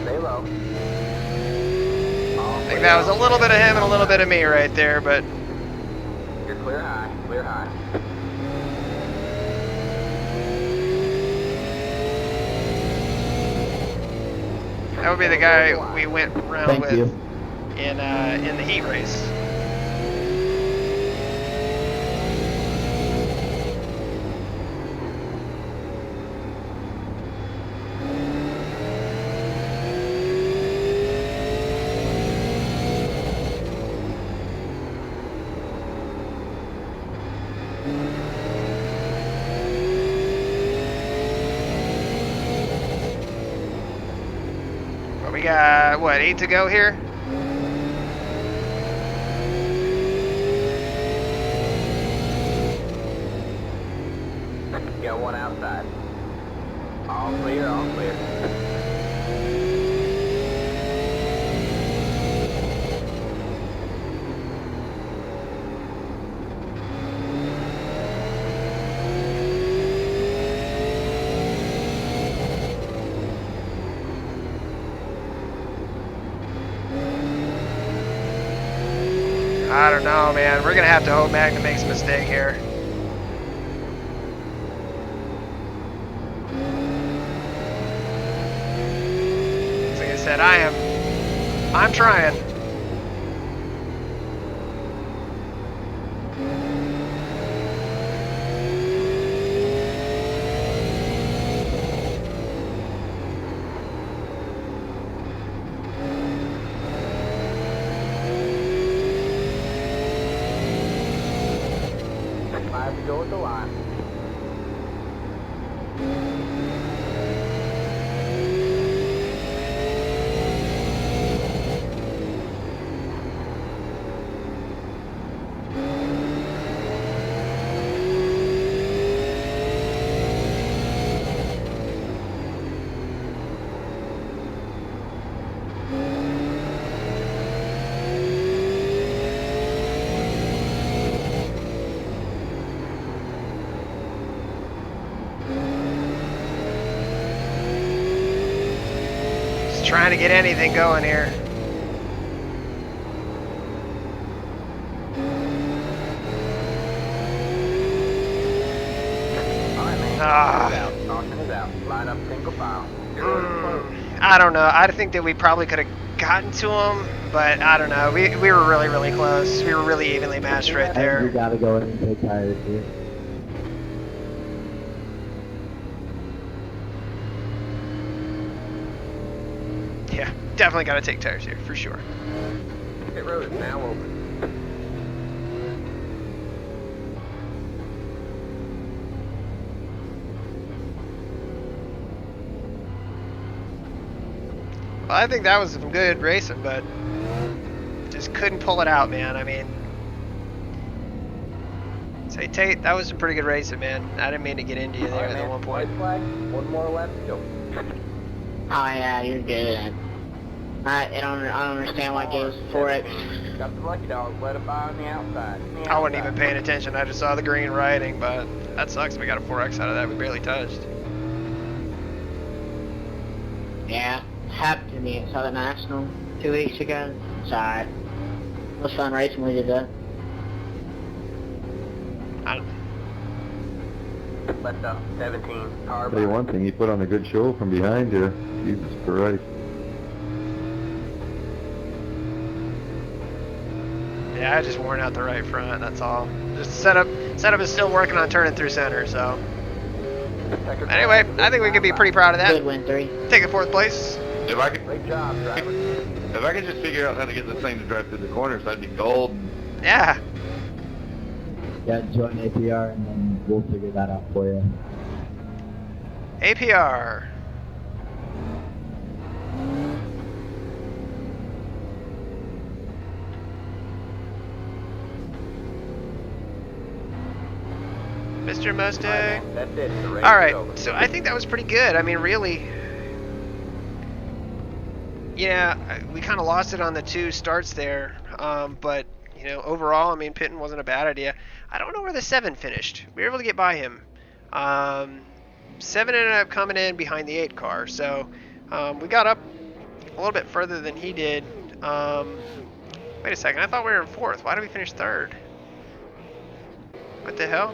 Stay low. All I think clear, that was a all little clear. bit of him and a little bit of me right there, but You're clear high, clear high. that would be the guy we went around Thank with you. in the heat race. We got, what, 8 to go here? Got one outside. All clear, all clear. I don't know, man. We're gonna have to hope Magnum makes a mistake here. Like I said, I'm trying. Five to go at the line. Just trying to get anything going here. All right, man. Ah. Caution is out. Line up single file. You're really close. I don't know. I think that we probably could have gotten to him, but I don't know. We were really, really close. We were really evenly matched right I think we there. gotta go in and take tires here. Yeah, definitely got to take tires here, for sure. Pit road is now open. Well, I think that was some good racing, but just couldn't pull it out, man. I mean, say Tate, that was some pretty good racing, man. I didn't mean to get into you All there right, at man. one point. White flag. One more left. Go. Oh yeah, you're good. I don't understand why it goes for it. Got the lucky dog. Let it by on the outside. I wasn't even paying attention. I just saw the green writing, but that sucks. We got a 4X out of that. We barely touched. Yeah, happened to me at Southern National 2 weeks ago. It's alright. It was fun racing with you though. I don't, Left up 17. Power Tell you by. one thing, he put on a good show from behind you. Jesus Christ. yeah, I just worn out the right front. That's all. Just setup is still working on turning through center. So anyway, I think we could be pretty proud of that. Good win 3. Taking 4th place. If I could, Great job, driver. if I could just figure out how to get this thing to drive through the corners, I'd be gold. Yeah. Yeah, join APR and then we'll figure that out for you. APR. Mr. Mustang. That's it. The race is All right, over. so I think that was pretty good. I mean, really, yeah, we kind of lost it on the 2 starts there, but you know, overall, I mean, pitting wasn't a bad idea. I don't know where the 7 finished. We were able to get by him. 7 ended up coming in behind the 8 car, so we got up a little bit further than he did. Wait a second, I thought we were in 4th. Why did we finish 3rd? What the hell?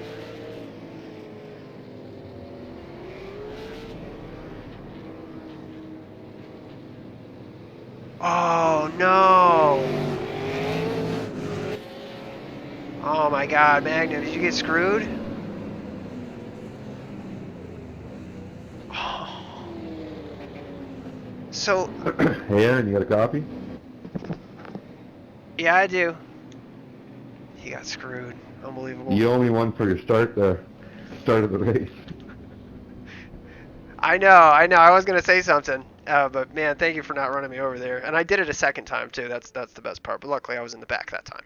Oh no! Oh my god, Magnum, did you get screwed? Oh. So, Hey Aaron, you got a copy? yeah, I do. He got screwed. Unbelievable. You owe me one for your start of the race. I know. I was gonna say something. But man, thank you for not running me over there. And I did it a second time too. That's the best part. But luckily, I was in the back that time.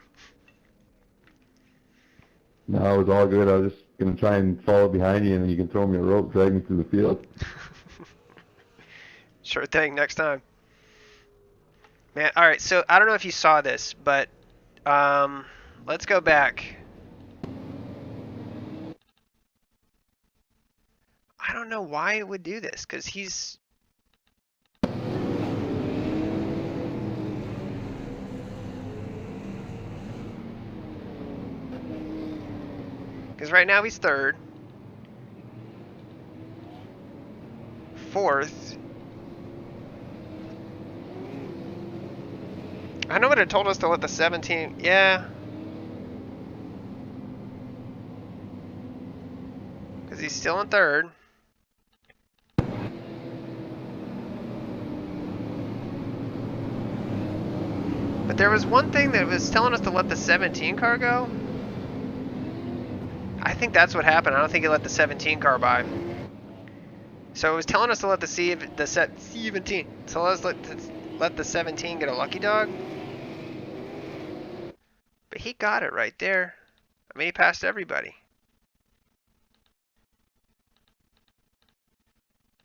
No, it was all good. I was just gonna try and follow behind you, and then you can throw me a rope, drag me through the field. Sure thing. Next time. Man, all right. So I don't know if you saw this, but let's go back. I don't know why it would do this, because he's... Because right now he's third. Fourth. I know it had told us to let the 17... Yeah. Because he's still in third. But there was one thing that was telling us to let the 17 car go. I think that's what happened. I don't think it let the 17 car by. So it was telling us to let the 17. So let's let the 17 get a lucky dog. But he got it right there. I mean, he passed everybody.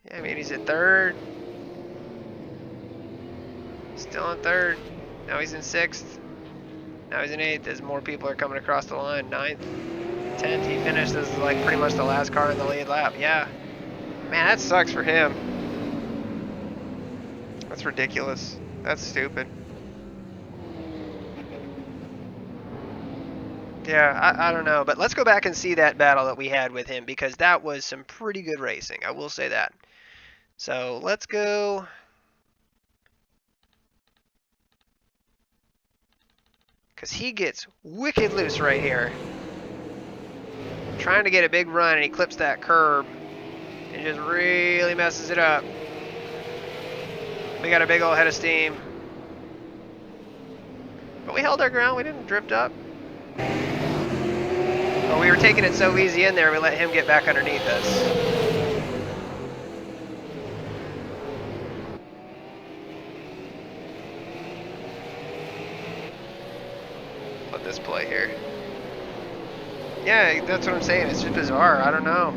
Yeah, I mean, he's in third. Still in third. Now he's in sixth. Now he's in eighth as more people are coming across the line. Ninth, 10th. He finished as like pretty much the last car in the lead lap. Yeah. Man, that sucks for him. That's ridiculous. That's stupid. Yeah, I don't know. But let's go back and see that battle that we had with him, because that was some pretty good racing. I will say that. So let's go. Because he gets wicked loose right here. Trying to get a big run, and he clips that curb. And just really messes it up. We got a big old head of steam. But we held our ground. We didn't drift up. But we were taking it so easy in there, we let him get back underneath us. Let this play here. Yeah, that's what I'm saying. It's just bizarre. I don't know.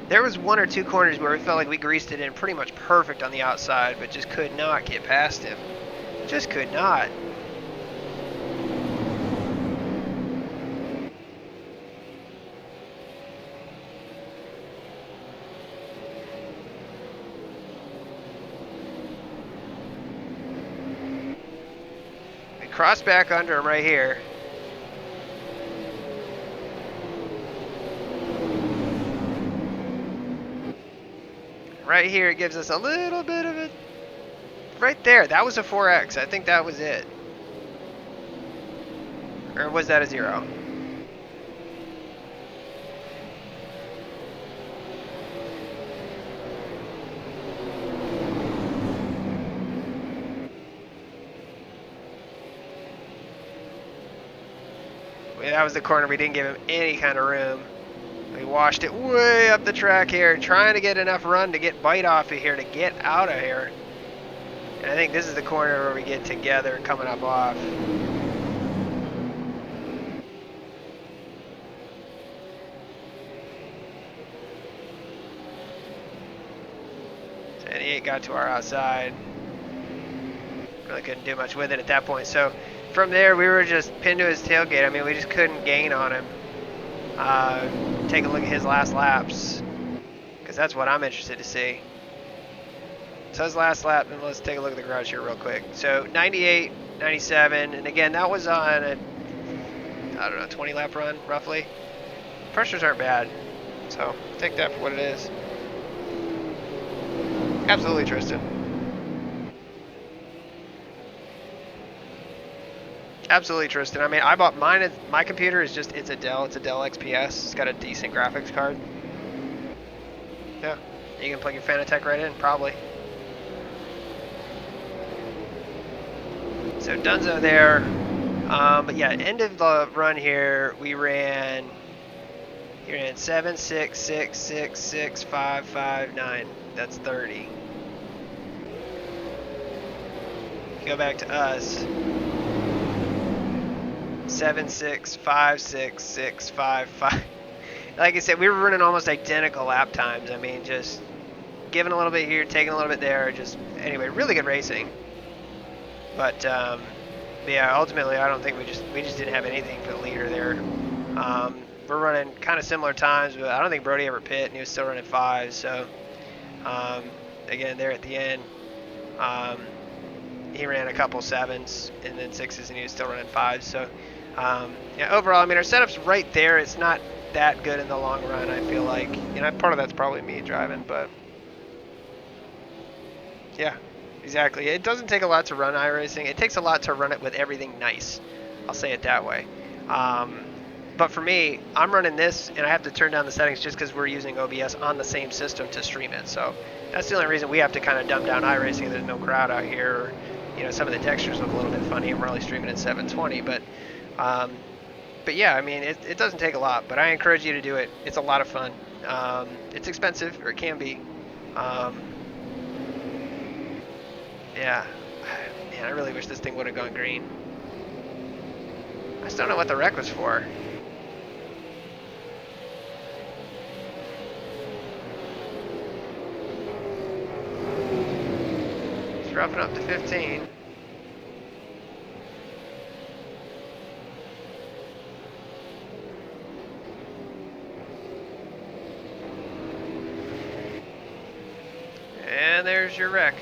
There was one or two corners where it felt like we greased it in pretty much perfect on the outside, but just could not get past him. Just could not. We crossed back under him right here. Right here, it gives us a little bit of it. Right there, that was a 4X. I think that was it. Or was that a 0? That was the corner we didn't give him any kind of room. We washed it way up the track here, trying to get enough run to get bite off of here to get out of here. And I think this is the corner where we get together coming up off. 10-8 got to our outside. Really couldn't do much with it at that point. So from there, we were just pinned to his tailgate. I mean, we just couldn't gain on him. Take a look at his last laps, because that's what I'm interested to see. So his last lap, and let's take a look at the garage here real quick. So 98, 97, and again, that was on a, I don't know, 20 lap run, roughly. Pressures aren't bad, so take that for what it is. Absolutely, Tristan. Absolutely, Tristan. I mean, I bought mine. My computer is just, it's a Dell XPS. It's got a decent graphics card. Yeah, you can plug your Fanatec right in, probably. So Dunzo there, But yeah, end of the run here, he ran 7, 6, 6, 6, 6, 5, 5, 9. That's 30. Go back to us. 7, 6, 5, 6, 6, 5, 5. Like I said, we were running almost identical lap times. I mean, just giving a little bit here, taking a little bit there. Just anyway, really good racing. But yeah, ultimately, I don't think we just didn't have anything for the leader there. We're running kind of similar times, but I don't think Brody ever pit, and he was still running 5s. So again, there at the end, he ran a couple 7s and then 6s, and he was still running 5s. So yeah, overall, I mean, our setup's right there. It's not that good in the long run, I feel like. You know, part of that's probably me driving, but yeah, exactly. It doesn't take a lot to run iRacing. It takes a lot to run it with everything nice. I'll say it that way. But for me, I'm running this, and I have to turn down the settings just because we're using OBS on the same system to stream it. So that's the only reason we have to kind of dumb down iRacing. There's no crowd out here. Or, you know, some of the textures look a little bit funny, and we're only streaming at 720. But yeah, I mean, it doesn't take a lot, but I encourage you to do it. It's a lot of fun. It's expensive, or it can be. Yeah, man, I really wish this thing would have gone green. I just don't know what the wreck was for. It's roughing up to 15. And there's your wreck.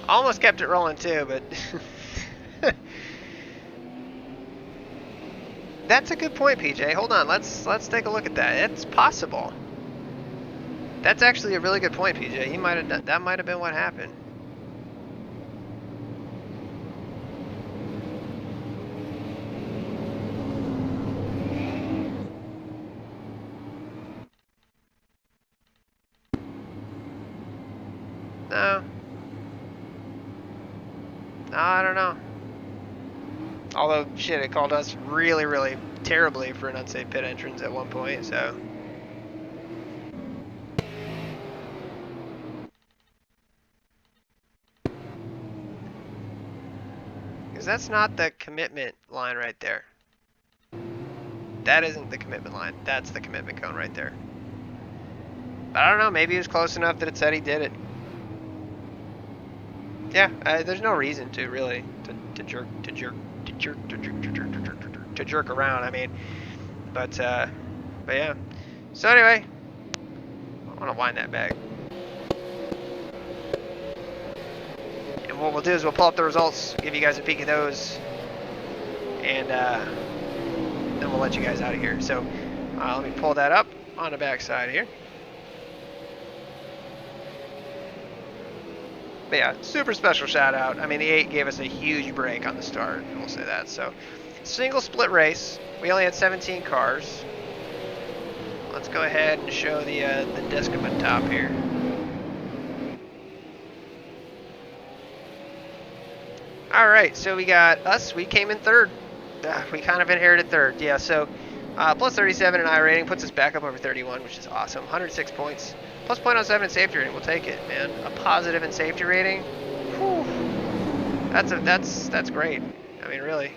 Almost kept it rolling too, but that's a good point, PJ. Hold on, let's take a look at that. It's possible. That's actually a really good point, PJ. He might have that might have been what happened. No. No, I don't know. Although, shit, it called us really, really terribly for an unsafe pit entrance at one point, so. Because that's not the commitment line right there. That isn't the commitment line. That's the commitment cone right there. But I don't know, maybe it was close enough that it said he did it. Yeah, there's no reason to really to jerk around. I mean, but yeah. So anyway, I want to wind that back. And what we'll do is we'll pull up the results, give you guys a peek at those, and then we'll let you guys out of here. So let me pull that up on the back side here. But yeah, super special shout out. I mean, the 8 gave us a huge break on the start, we'll say that. So, single split race. We only had 17 cars. Let's go ahead and show the disc up on top here. All right, so we got us. We came in third. We kind of inherited third. Yeah, so plus 37 in iRating puts us back up over 31, which is awesome. 106 points. Plus 0.07 in safety rating. We'll take it, man. A positive in safety rating. Whew. That's great. I mean, really.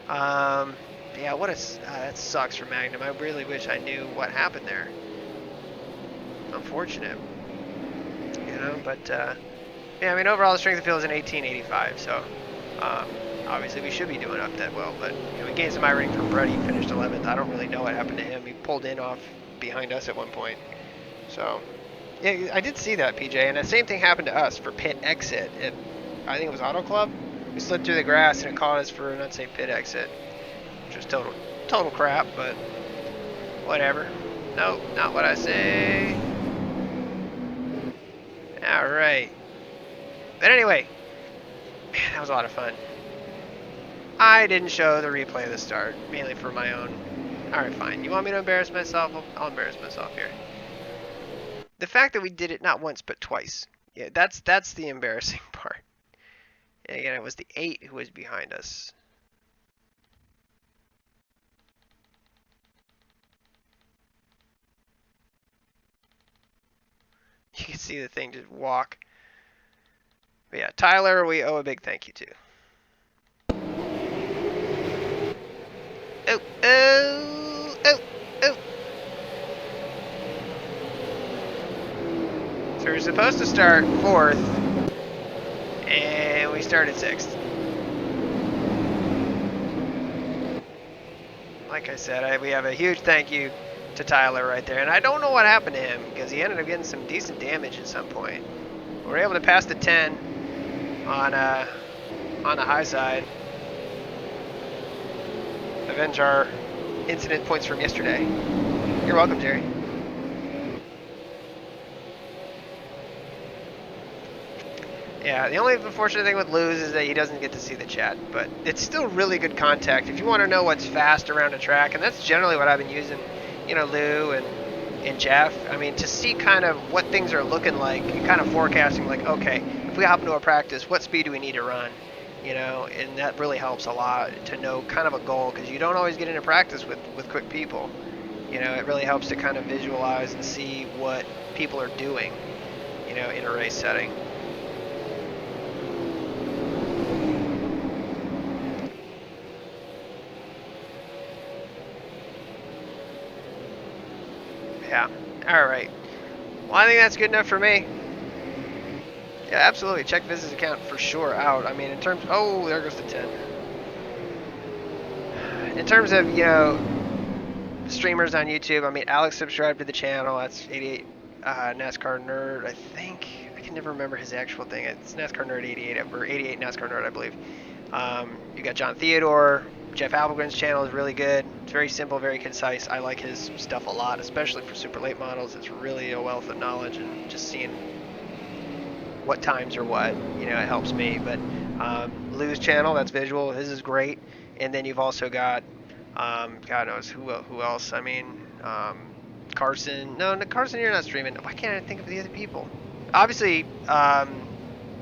Yeah, that sucks for Magnum. I really wish I knew what happened there. Unfortunate. You know, but yeah, I mean, overall the strength of field is an 1885, so obviously we should be doing up that well. But you know, we gained some iRating from Brody. He finished 11th. I don't really know what happened to him. He pulled in off behind us at one point. So. Yeah, I did see that, PJ, and the same thing happened to us for pit exit. I think it was Auto Club. We slid through the grass and it caught us for an unsafe pit exit, which was total crap, but whatever. Nope, not what I say. All right. But anyway, man, that was a lot of fun. I didn't show the replay of the start, mainly for my own. All right, fine. You want me to embarrass myself? I'll embarrass myself here. The fact that we did it not once but twice. Yeah, that's the embarrassing part. And again, it was the 8 who was behind us. You can see the thing just walk. But yeah, Tyler, we owe a big thank you to. Oh, oh, oh, oh. So we're supposed to start 4th, and we started 6th. Like I said, we have a huge thank you to Tyler right there. And I don't know what happened to him, because he ended up getting some decent damage at some point. We were able to pass the 10 on the high side. Avenge our incident points from yesterday. You're welcome, Jerry. Yeah, the only unfortunate thing with Luz is that he doesn't get to see the chat, but it's still really good contact. If you want to know what's fast around a track, and that's generally what I've been using, you know, Lou and Jeff, I mean, to see kind of what things are looking like, and kind of forecasting, like, okay, if we hop into a practice, what speed do we need to run? You know, and that really helps a lot to know kind of a goal, because you don't always get into practice with quick people. You know, it really helps to kind of visualize and see what people are doing, you know, in a race setting. Yeah. All right. Well, I think that's good enough for me. Yeah, absolutely. Check Viz's account for sure out. I mean, in terms... Oh, there goes the 10. In terms of, you know, streamers on YouTube, I mean, Alex subscribed to the channel. That's 88 NASCAR Nerd, I think. I can never remember his actual thing. It's NASCAR Nerd 88, or 88 NASCAR Nerd, I believe. You got John Theodore. Jeff Applegren's channel is really good. It's very simple, very concise. I like his stuff a lot, especially for super late models. It's really a wealth of knowledge, and just seeing what times are what, you know, it helps me. But Lou's channel, that's visual. His is great. And then you've also got, God knows who else. I mean, Carson. No, Carson, you're not streaming. Why can't I think of the other people? Obviously,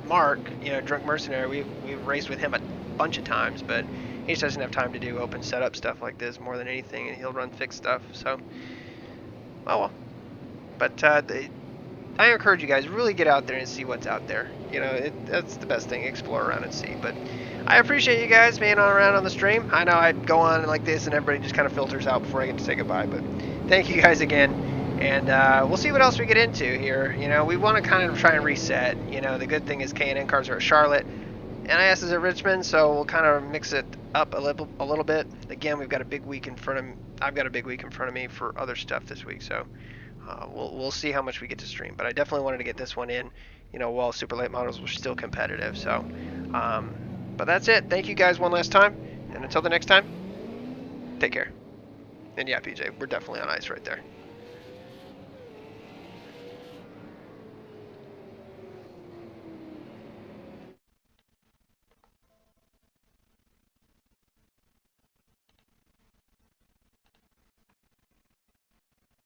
Mark, you know, Drunk Mercenary. We've raced with him a bunch of times, but he just doesn't have time to do open setup stuff like this more than anything, and he'll run fixed stuff. So, oh well. But I encourage you guys, really get out there and see what's out there. You know, that's the best thing, explore around and see. But I appreciate you guys being around on the stream. I know I go on like this and everybody just kind of filters out before I get to say goodbye. But thank you guys again. And we'll see what else we get into here. You know, we want to kind of try and reset. You know, the good thing is K&N cars are at Charlotte. NIS is at Richmond, so we'll kind of mix it up a little bit. Again, we've got a big week in front of me. I've got a big week in front of me for other stuff this week, so we'll see how much we get to stream. But I definitely wanted to get this one in, you know, while super late models were still competitive. So, but that's it. Thank you guys one last time, and until the next time, take care. And yeah, PJ, we're definitely on ice right there.